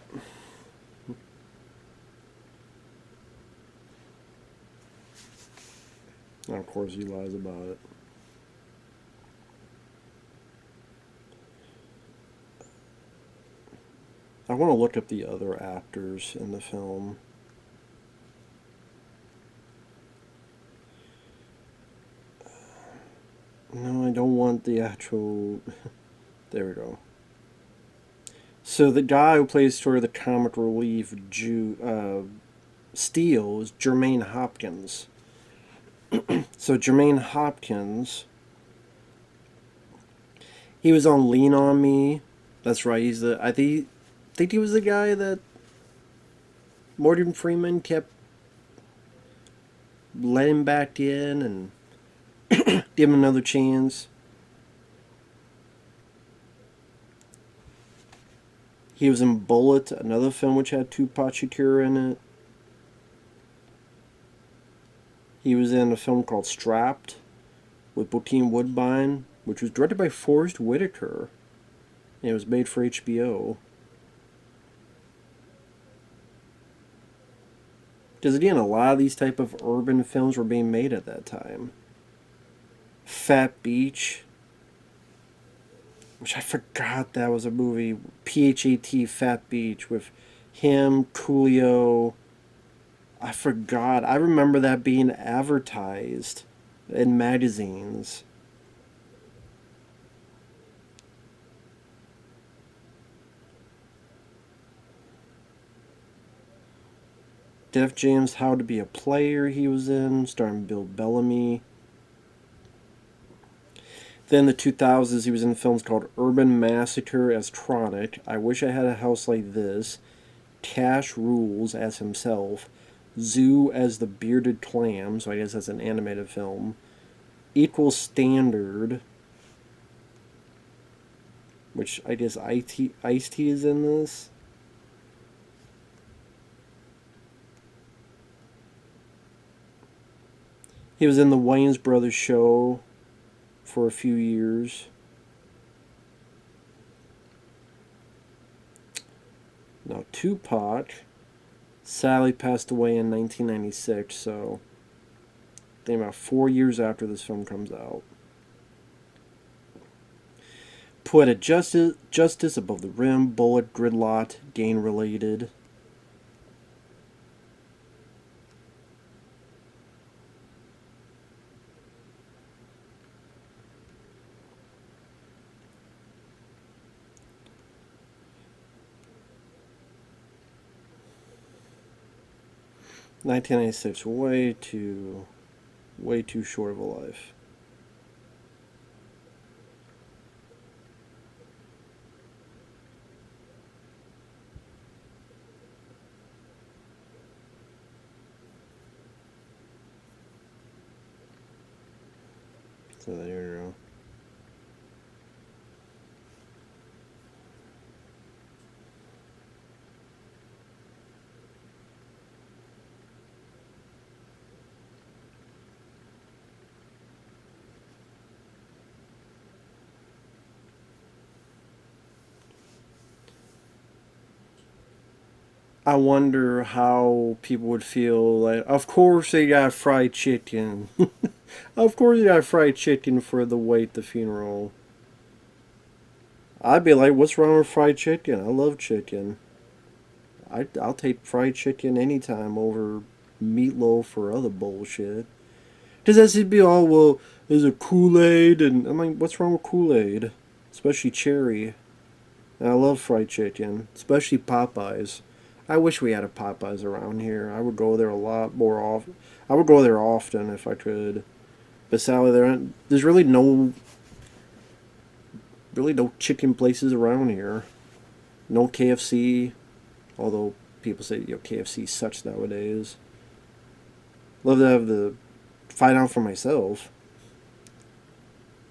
And of course, he lies about it. I want to look up the other actors in the film. No, I don't want the actual. There we go. So the guy who plays sort of the comic relief Steel is Jermaine Hopkins. So Jermaine Hopkins, he was on Lean on Me. That's right. He's the think he was the guy that Morgan Freeman kept letting back in and give him another chance. He was in Bullet, another film which had Tupac Shakur in it. He was in a film called Strapped with Bokeem Woodbine, which was directed by Forrest Whitaker. And it was made for HBO. Because again, a lot of these type of urban films were being made at that time. Fat Beach, which I forgot that was a movie. PHAT, Fat Beach, with him, Coolio. I forgot. I remember that being advertised in magazines. Def Jam's How to Be a Player he was in, starring Bill Bellamy. Then in the 2000s, he was in films called Urban Massacre as Tronic, I Wish I Had a House Like This, Cash Rules as himself, Zoo as the Bearded Clam, so I guess that's an animated film, Equal Standard, which I guess Ice-T is in this. He was in the Wayans Brothers show for a few years. Now, Tupac sadly passed away in 1996, so I think about 4 years after this film comes out. Poetic Justice, Above the Rim, Bullet, Gridlock, Gain Related. (1996) way too short of a life. So there you go. I wonder how people would feel like, of course they got fried chicken. Of course they got fried chicken for the wake, the funeral. I'd be like, what's wrong with fried chicken? I love chicken. I'll take fried chicken anytime over meatloaf or other bullshit. Because that's to be all, well, there's a Kool-Aid, and I'm like, what's wrong with Kool-Aid? Especially cherry. And I love fried chicken, especially Popeyes. I wish we had a Popeyes around here. I would go there a lot more often. I would go there often if I could. But sadly, there's really no chicken places around here. No KFC, although people say KFC sucks nowadays. Love to have the find out for myself.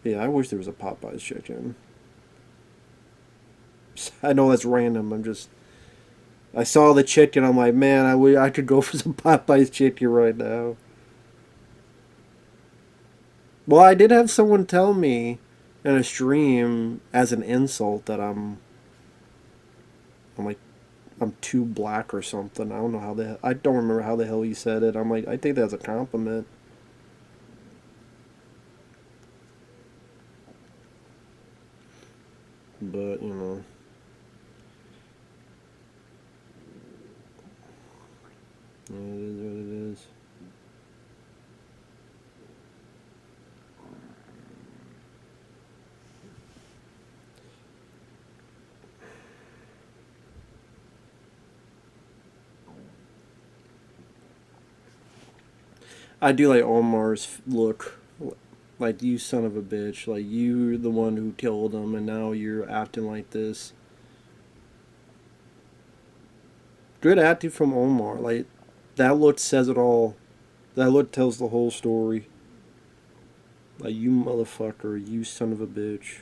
Yeah, I wish there was a Popeyes chicken. I know that's random. I saw the chicken. I'm like, man, I could go for some Popeyes chicken right now. Well, I did have someone tell me in a stream as an insult that I'm like I'm too black or something. I don't remember how the hell he said it. I'm like, I think that's a compliment. But, it is what it is. I do like Omar's look. Like, you son of a bitch. Like, you're the one who killed him, and now you're acting like this. Good acting from Omar. Like, that look says it all. That look tells the whole story. Like, you motherfucker, you son of a bitch.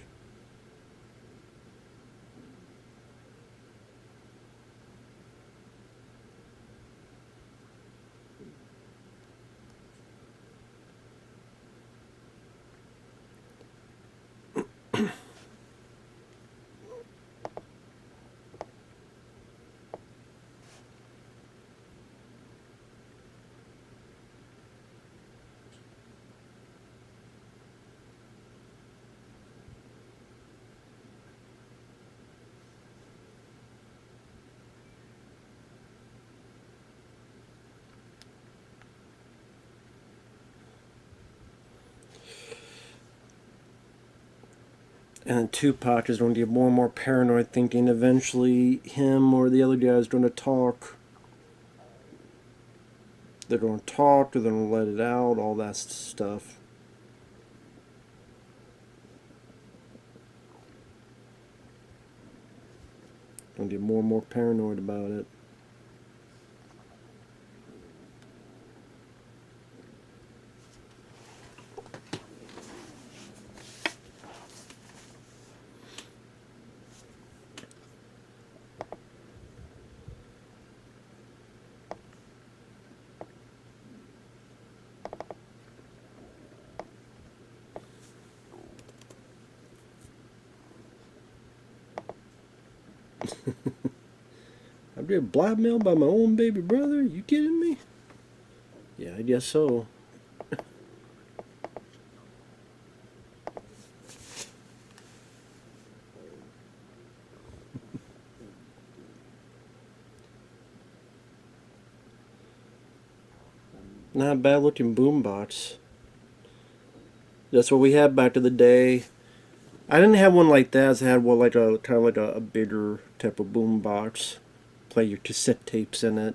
And then Tupac is going to get more and more paranoid, thinking eventually him or the other guy is going to talk. They're going to talk, they're going to let it out, all that stuff. Going to get more and more paranoid about it. I'm getting blackmailed by my own baby brother? You kidding me? Yeah, I guess so. Not a bad looking boombox. That's what we had back in the day. I didn't have one like that. I had one like a kind of like a bigger type of boombox. Play your cassette tapes in it.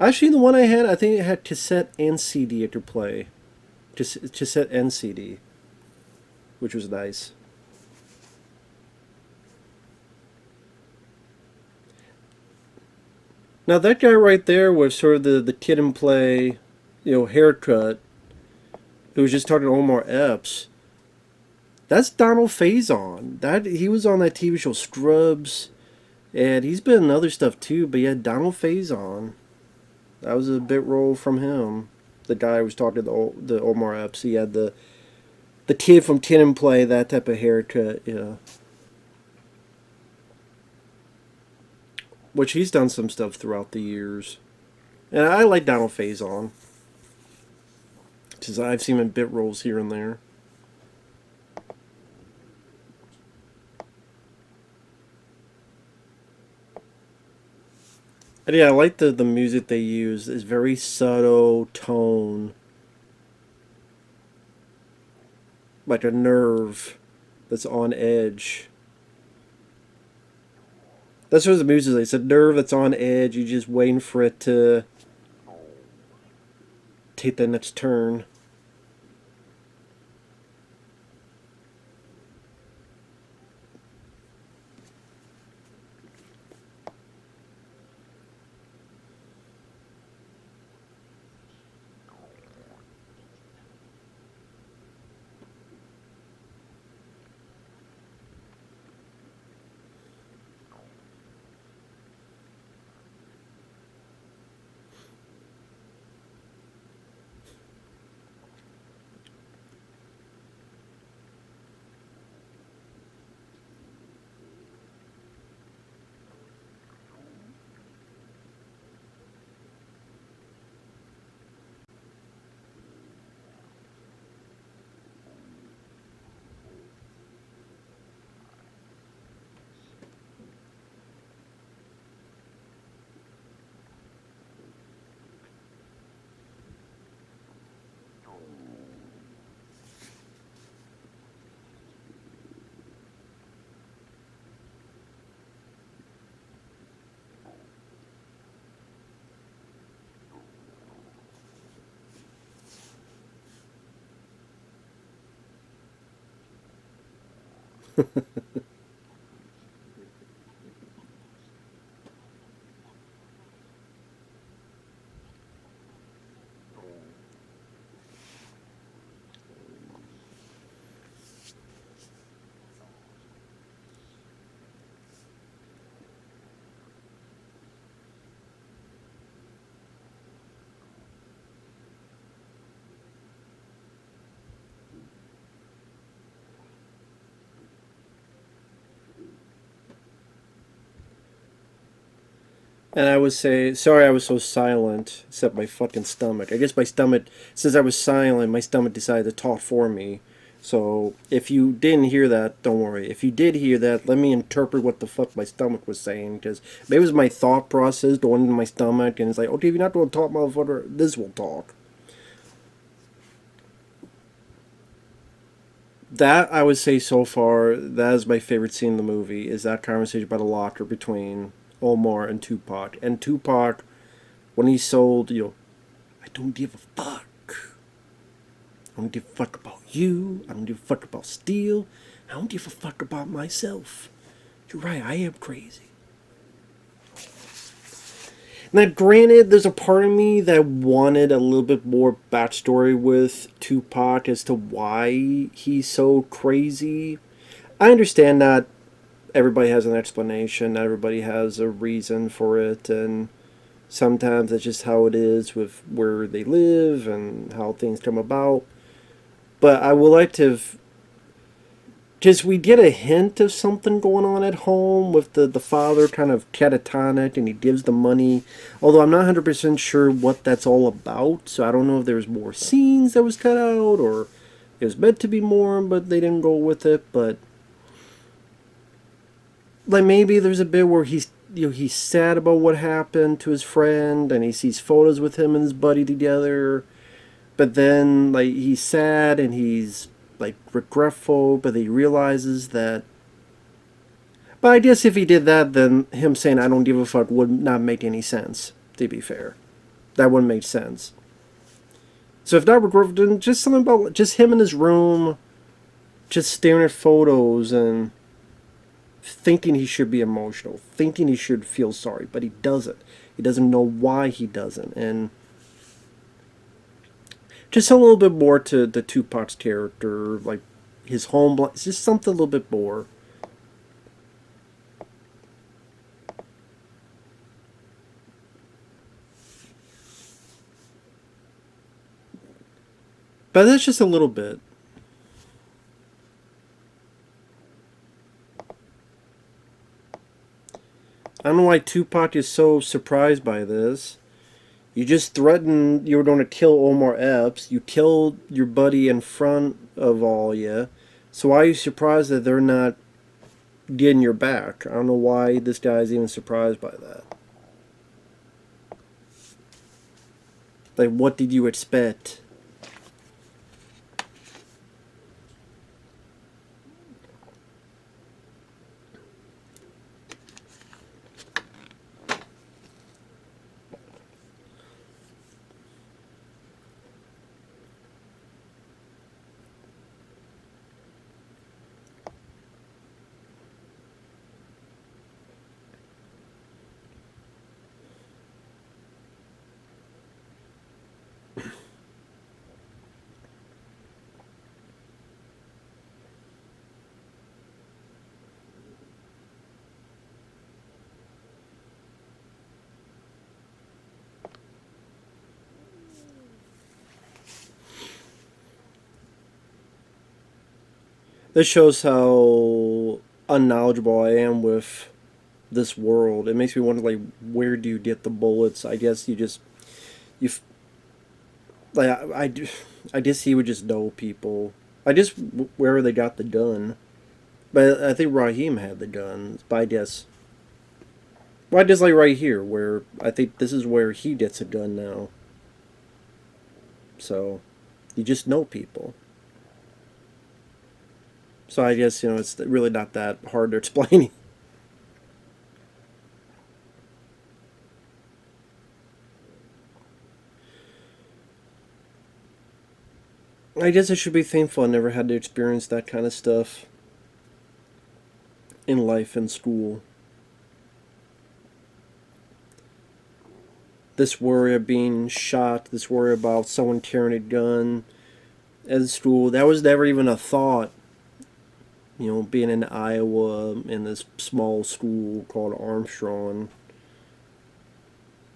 Actually, the one I had, I think it had cassette and CD it could play. Cassette and CD, which was nice. Now that guy right there was sort of the kid and play, haircut. Who was just talking to Omar Epps. That's Donald Faison. That he was on that TV show Scrubs, and he's been in other stuff too. But yeah, Donald Faison. That was a bit role from him. The guy who was talking to the Omar Epps. He had the kid from Kid and Play, that type of haircut. Yeah. Which he's done some stuff throughout the years. And I like Donald Faison. Because I've seen him in bit roles here and there. And yeah, I like the music they use. It's very subtle tone. Like a nerve that's on edge. That's what the music is. It's a nerve that's on edge. You're just waiting for it to take the next turn. And I would say, sorry I was so silent, except my fucking stomach. I guess my stomach, since I was silent, my stomach decided to talk for me. So, if you didn't hear that, don't worry. If you did hear that, let me interpret what the fuck my stomach was saying, because maybe it was my thought process going into my stomach, and it's like, okay, if you're not going to talk, motherfucker, this will talk. That, I would say so far, that is my favorite scene in the movie, is that conversation by the locker between Omar and Tupac. And Tupac, when he sold, I don't give a fuck. I don't give a fuck about you. I don't give a fuck about Steel. I don't give a fuck about myself. You're right, I am crazy. Now, granted, there's a part of me that wanted a little bit more backstory with Tupac as to why he's so crazy. I understand that everybody has an explanation, everybody has a reason for it, and sometimes it's just how it is with where they live and how things come about. But I would like to just we get a hint of something going on at home with the father kind of catatonic and he gives the money. Although I'm not 100% sure what that's all about, so I don't know if there's more scenes that was cut out or it was meant to be more, but they didn't go with it. But like maybe there's a bit where he's sad about what happened to his friend and he sees photos with him and his buddy together, but then like he's sad and he's like regretful, but he realizes that. But I guess if he did that, then him saying "I don't give a fuck" would not make any sense. To be fair, that wouldn't make sense. So if that were then just something about just him in his room, just staring at photos and thinking he should be emotional, thinking he should feel sorry, but he doesn't. He doesn't know why he doesn't, and just a little bit more to the Tupac's character, like his home, just something a little bit more. But that's just a little bit. I don't know why Tupac is so surprised by this. You just threatened you were going to kill Omar Epps. You killed your buddy in front of all ya. So why are you surprised that they're not getting your back? I don't know why this guy's even surprised by that. Like, what did you expect? This shows how unknowledgeable I am with this world. It makes me wonder, like, where do you get the bullets? I guess you like I guess he would just know people. I just where they got the gun. But I think Raheem had the gun. But I guess, well, I just like right here where I think this is where he gets a gun now. So you just know people. So I guess it's really not that hard to explain. I guess I should be thankful I never had to experience that kind of stuff in life and school. This worry of being shot, this worry about someone carrying a gun at school, that was never even a thought. Being in Iowa in this small school called Armstrong,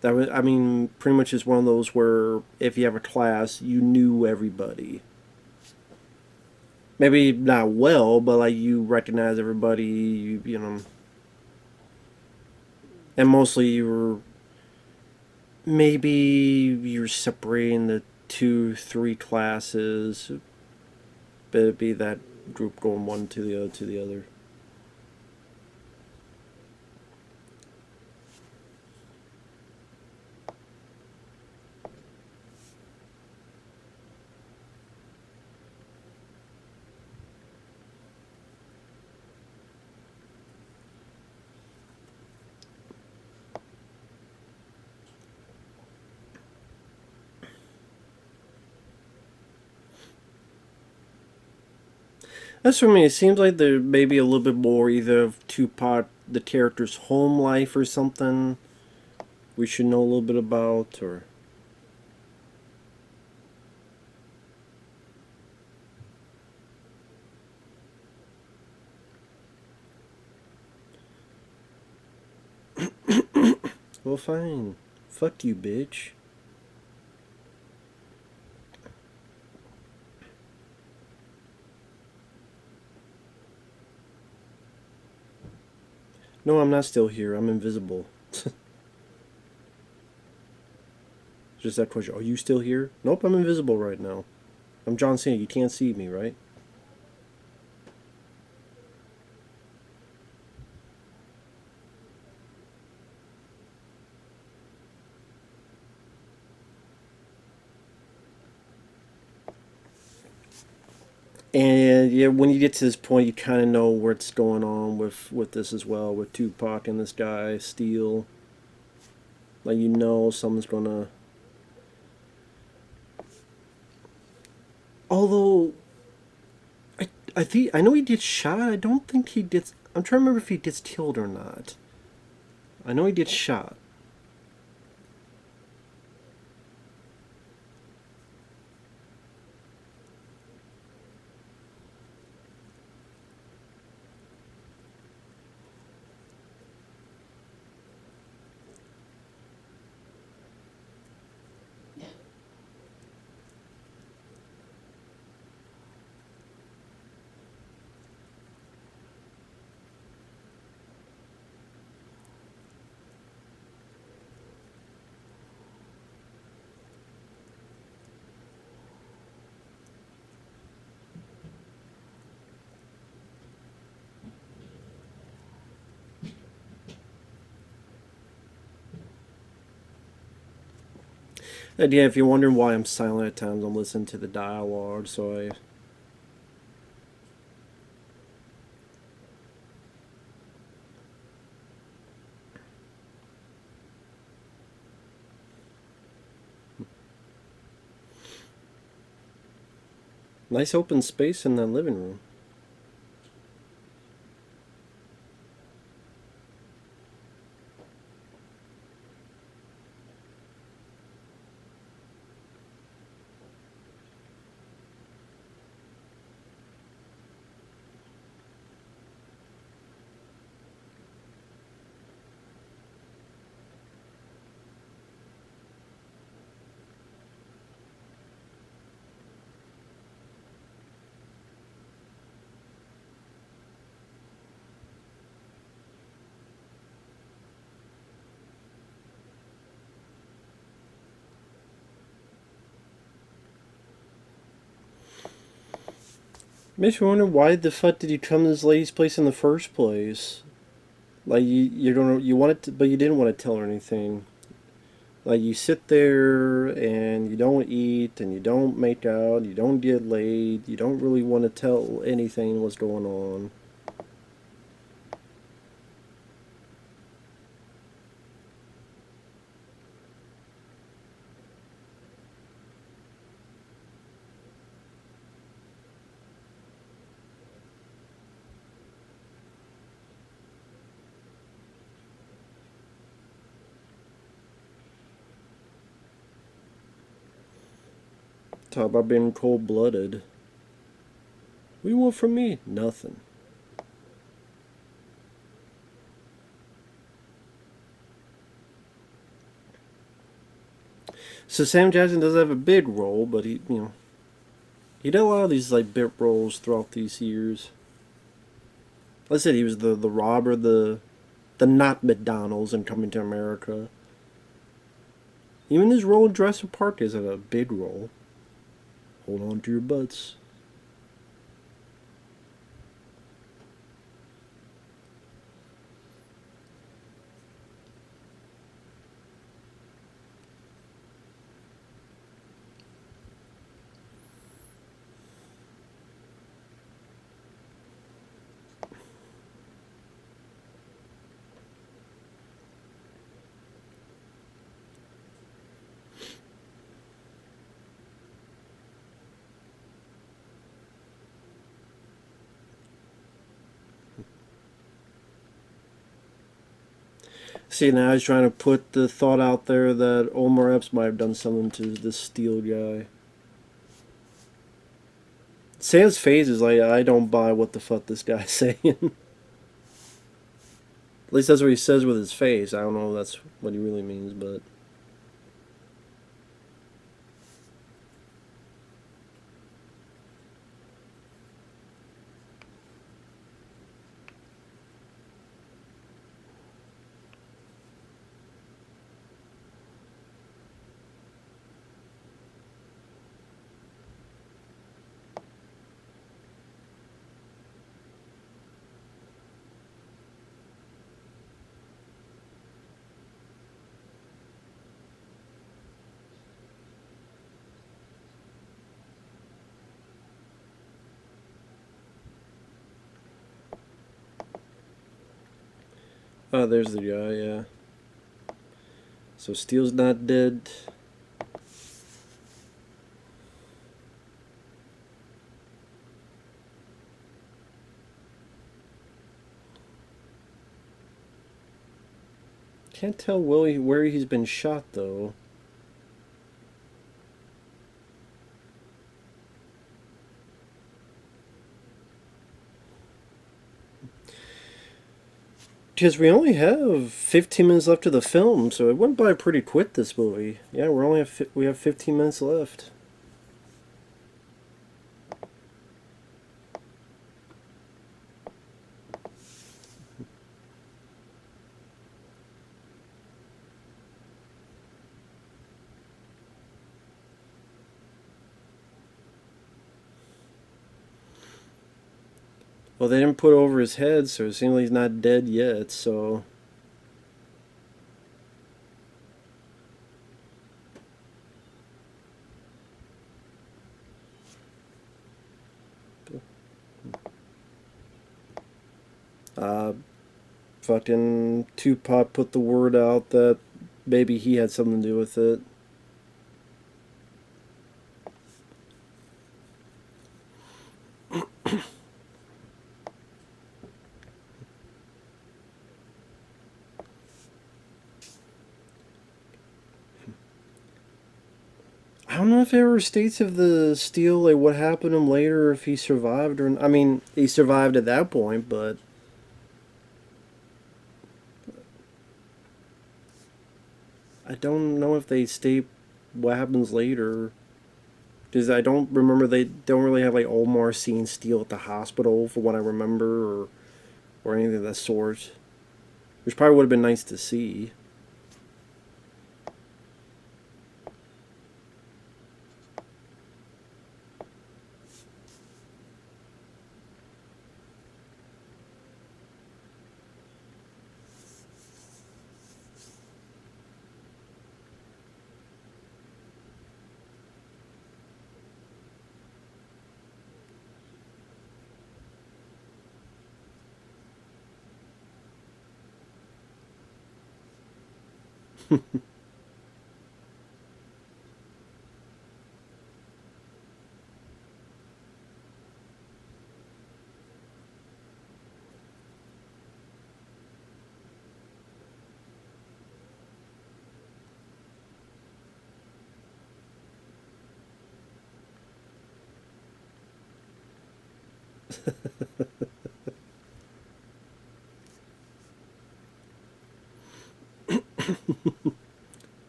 that was, I mean, pretty much is one of those where if you have a class, you knew everybody. Maybe not well, but like you recognize everybody, and mostly you were maybe you're separating the two, three classes, but it'd be that group going one to the other to the other. As for me, it seems like there may be a little bit more either of Tupac, the character's home life or something we should know a little bit about, or well, fine. Fuck you, bitch. No, I'm not still here. I'm invisible. Just that question. Are you still here? Nope, I'm invisible right now. I'm John Cena. You can't see me, right? And yeah, when you get to this point, you kind of know what's going on with this as well, with Tupac and this guy Steel. Like someone's gonna. Although I think I know he gets shot. I don't think he gets. I'm trying to remember if he gets killed or not. I know he gets shot. And yeah, if you're wondering why I'm silent at times, I'm listening to the dialogue. So I. Nice open space in that living room. Makes me wonder why the fuck did you come to this lady's place in the first place? Like you wanted to, but you didn't want to tell her anything. Like you sit there and you don't eat and you don't make out, you don't get laid, you don't really want to tell anything what's going on. Talk about being cold-blooded. What do you want from me? Nothing. So Sam Jackson does have a big role, but he did a lot of these like bit roles throughout these years. Like I said, he was the robber, the not McDonald's in Coming to America. Even his role in Jurassic Park isn't a big role. Hold on to your butts. See, now he's trying to put the thought out there that Omar Epps might have done something to this Steel guy. Sam's face is like, I don't buy what the fuck this guy's saying. At least that's what he says with his face. I don't know if that's what he really means, but... Oh, there's the guy, yeah. So Steele's not dead. Can't tell Willie where he's been shot, though. Because we only have 15 minutes left of the film, so it went by pretty quick, this movie. Yeah, we have 15 minutes left. Well, they didn't put it over his head, so it seems like he's not dead yet, so... Fucking Tupac put the word out that maybe he had something to do with it. I don't know if it ever states if the Steel, like, what happened to him later, if he survived or... I mean, he survived at that point, but... I don't know if they state what happens later. Because I don't remember, they don't really have, like, Omar seeing Steel at the hospital, for what I remember, or anything of that sort. Which probably would have been nice to see.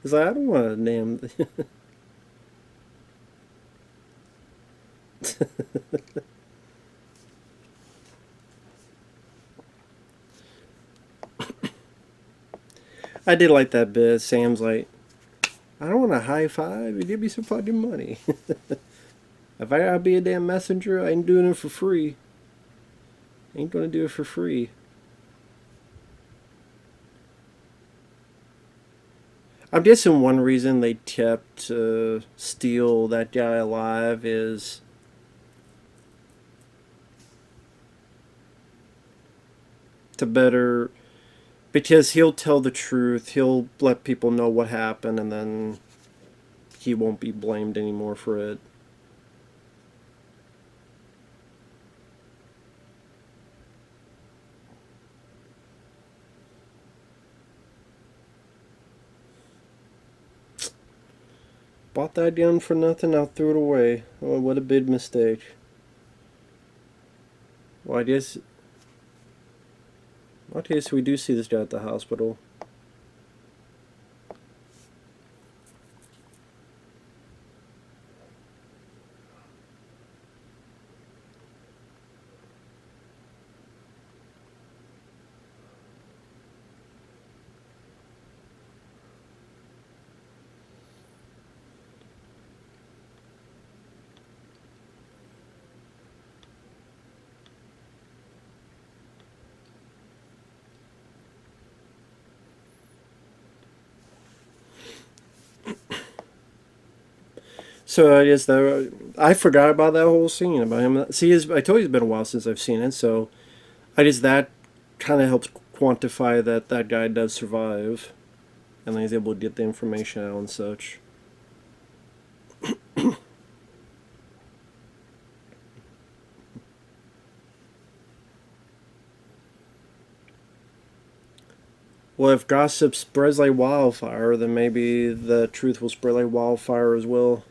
He's like, I don't want a damn. I did like that bit. Sam's like, I don't want a high five. You give me some fucking money. If I gotta be a damn messenger, I ain't doing it for free. I ain't gonna do it for free. I'm guessing one reason they kept Steele, that guy, alive is to better, because he'll tell the truth. He'll let people know what happened, and then he won't be blamed anymore for it. Bought that gun for nothing. I threw it away. Oh, what a big mistake. Well, I guess we do see this guy at the hospital. So I guess that I forgot about that whole scene about him. See, I told you it's been a while since I've seen it, so I guess that kind of helps quantify that that guy does survive, and then he's able to get the information out and such. Well, if gossip spreads like wildfire, then maybe the truth will spread like wildfire as well.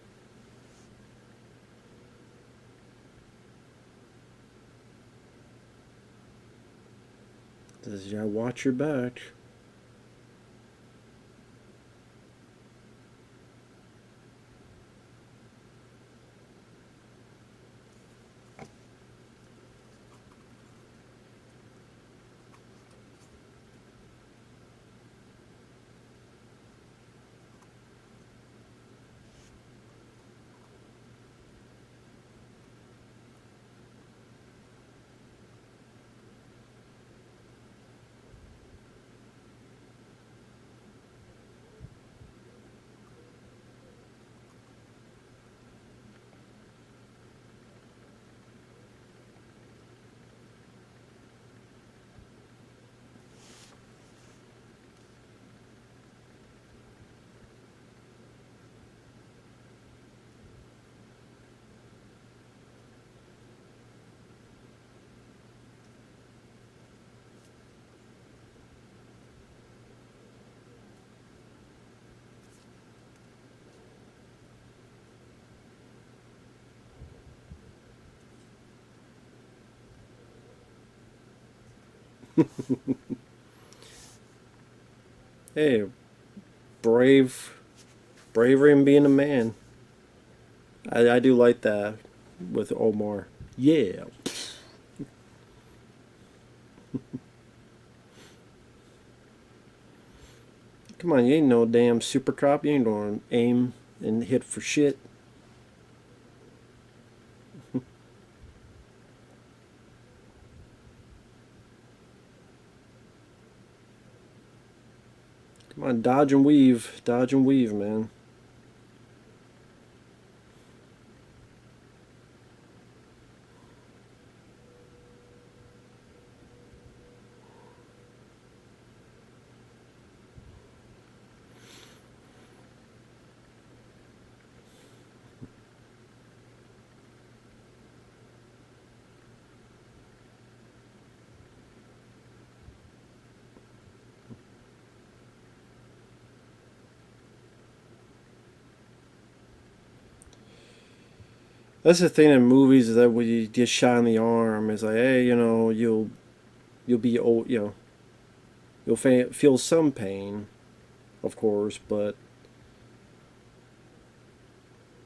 Says, yeah, watch your back. Hey, brave, bravery in being a man. I do like that with Omar. Yeah. Come on, you ain't no damn super cop. You ain't gonna aim and hit for shit. Come on, dodge and weave, man. That's the thing in movies is that when you get shot in the arm, it's like, hey, you'll be old, you'll feel some pain, of course, but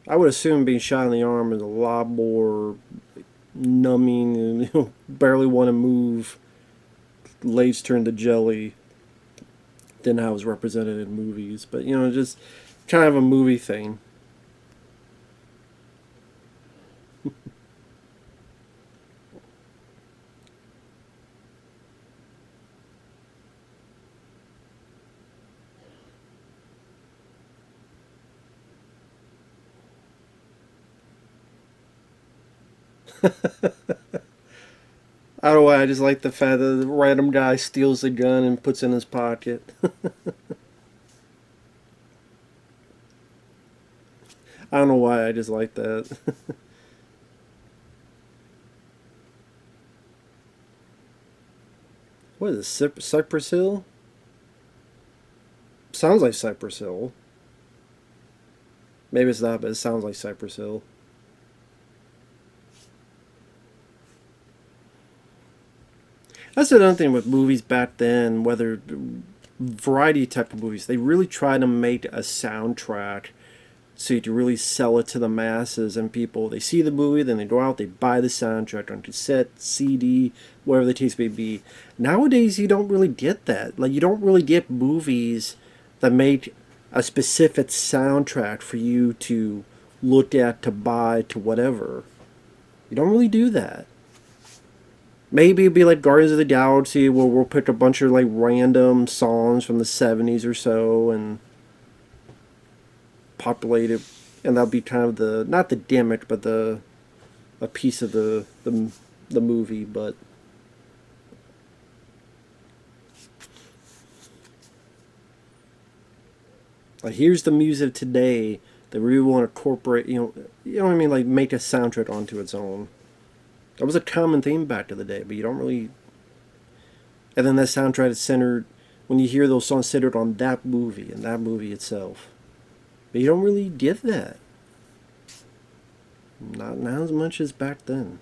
I would assume being shot in the arm is a lot more numbing and barely want to move, legs turn to jelly than how it's represented in movies. But just kind of a movie thing. I don't know why. I just like the fact that the random guy steals the gun and puts it in his pocket. I don't know why. I just like that. What is this? Cypress Hill? Sounds like Cypress Hill. Maybe it's not, but it sounds like Cypress Hill. That's another thing with movies back then, whether variety type of movies, they really try to make a soundtrack so you can really sell it to the masses and people. They see the movie, then they go out, they buy the soundtrack on cassette, CD, whatever the case may be. Nowadays, you don't really get that. Like, you don't really get movies that make a specific soundtrack for you to look at, to buy, to whatever. You don't really do that. Maybe it'd be like Guardians of the Galaxy, where we'll pick a bunch of like random songs from the '70s or so and populate it, and that'll be kind of the not the gimmick, but the a piece of the movie. But like, here's the music today that we really want to incorporate. You know what I mean? Like, make a soundtrack onto its own. That was a common theme back in the day, but you don't really. And then that soundtrack is centered when you hear those songs centered on that movie and that movie itself. But you don't really get that. Not as much as back then.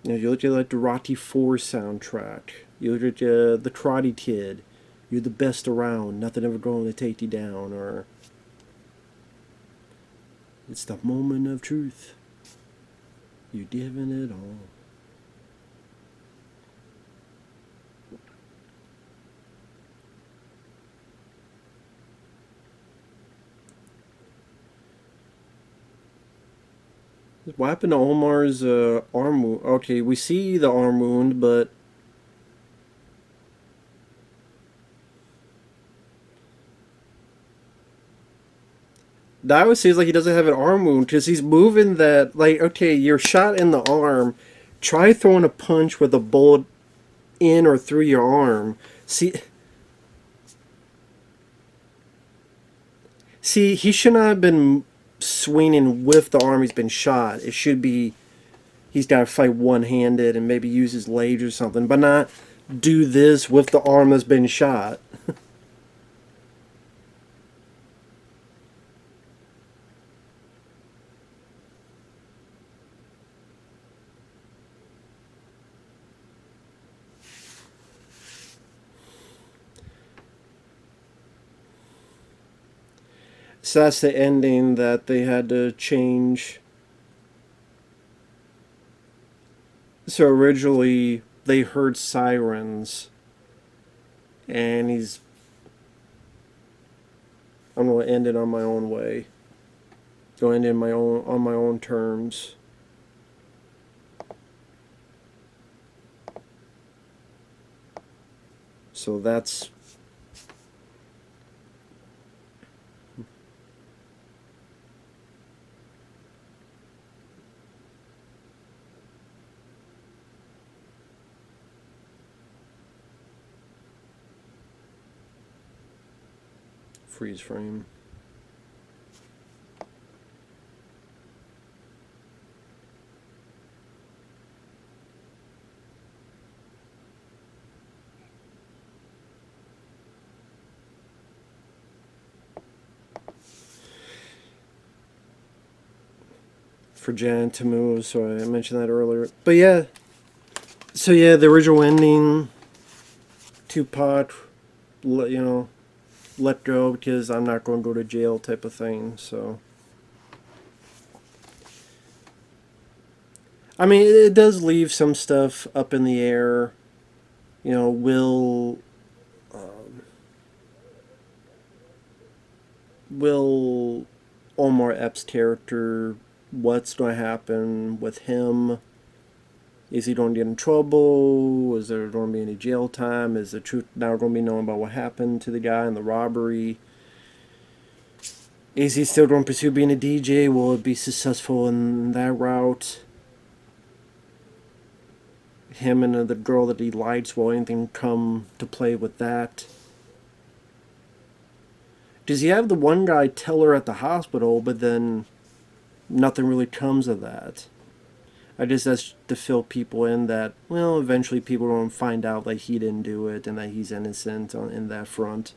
You look at like the Rocky IV soundtrack. You look at the Karate Kid. You're the best around. Nothing ever going to take you down. Or it's the moment of truth. You're giving it all. What happened to Omar's arm wound? Okay, we see the arm wound, but that always seems like he doesn't have an arm wound because he's moving that. Like, okay, you're shot in the arm. Try throwing a punch with a bullet in or through your arm. See, he should not have been swinging with the arm he's been shot. It should be he's got to fight one-handed and maybe use his legs or something, but not do this with the arm that's been shot. So that's the ending that they had to change. So originally they heard sirens, and I'm gonna end it on my own way. Go end it on my own terms. So that's freeze frame. for Jan to move, so I mentioned that earlier. But yeah, so yeah, the original ending, Tupac, let go because I'm not going to go to jail type of thing. So, I mean, it does leave some stuff up in the air. Will Omar Epps' character, what's going to happen with him? Is he going to get in trouble? Is there going to be any jail time? Is the truth now going to be known about what happened to the guy in the robbery? Is he still going to pursue being a DJ? Will it be successful in that route? Him and the girl that he likes, will anything come to play with that? Does he have the one guy tell her at the hospital, but then nothing really comes of that? I just that's to fill people in that, well, eventually people will find out that he didn't do it and that he's innocent in that front.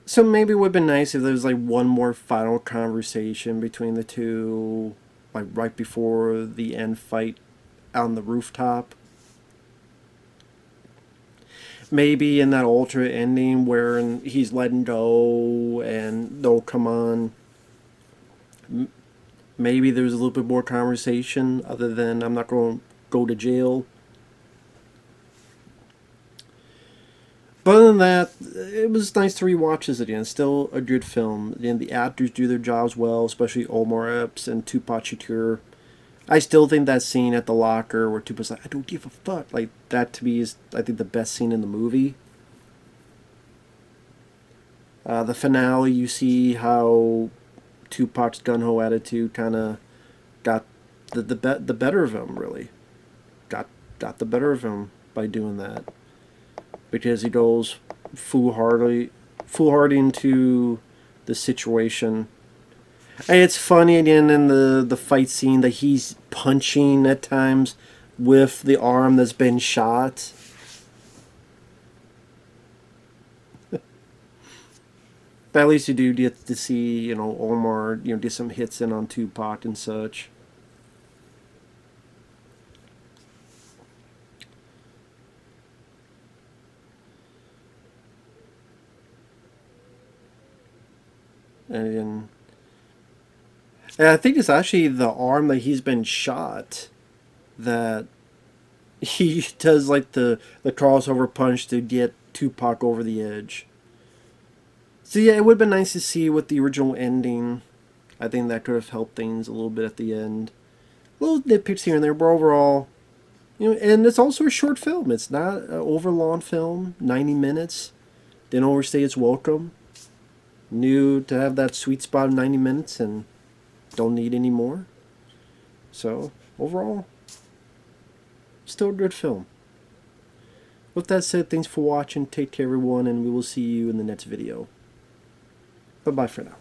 So maybe it would have been nice if there was like one more final conversation between the two, like right before the end fight on the rooftop. Maybe in that alternate ending where he's letting go and they'll come on. Maybe there's a little bit more conversation other than I'm not going to go to jail. But other than that, it was nice to rewatch this again. Still a good film. Again, the actors do their jobs well, especially Omar Epps and Tupac Shakur. I still think that scene at the locker where Tupac's like, I don't give a fuck. Like, that to me is, I think, the best scene in the movie. The finale, you see how Tupac's gung-ho attitude kind of got the better of him, really. Got the better of him by doing that. Because he goes foolhardy into the situation. And it's funny again in the fight scene that he's punching at times with the arm that's been shot. But at least you do get to see, Omar, get some hits in on Tupac and such. And I think it's actually the arm that he's been shot that he does like the crossover punch to get Tupac over the edge. So yeah, it would have been nice to see what the original ending. I think that could have helped things a little bit at the end. Little nitpicks here and there, but overall, and it's also a short film. It's not an overlong film, 90 minutes. Didn't overstay its welcome. Knew to have that sweet spot of 90 minutes and don't need any more. So, overall, still a good film. With that said, thanks for watching. Take care, everyone, and we will see you in the next video. Bye-bye for now.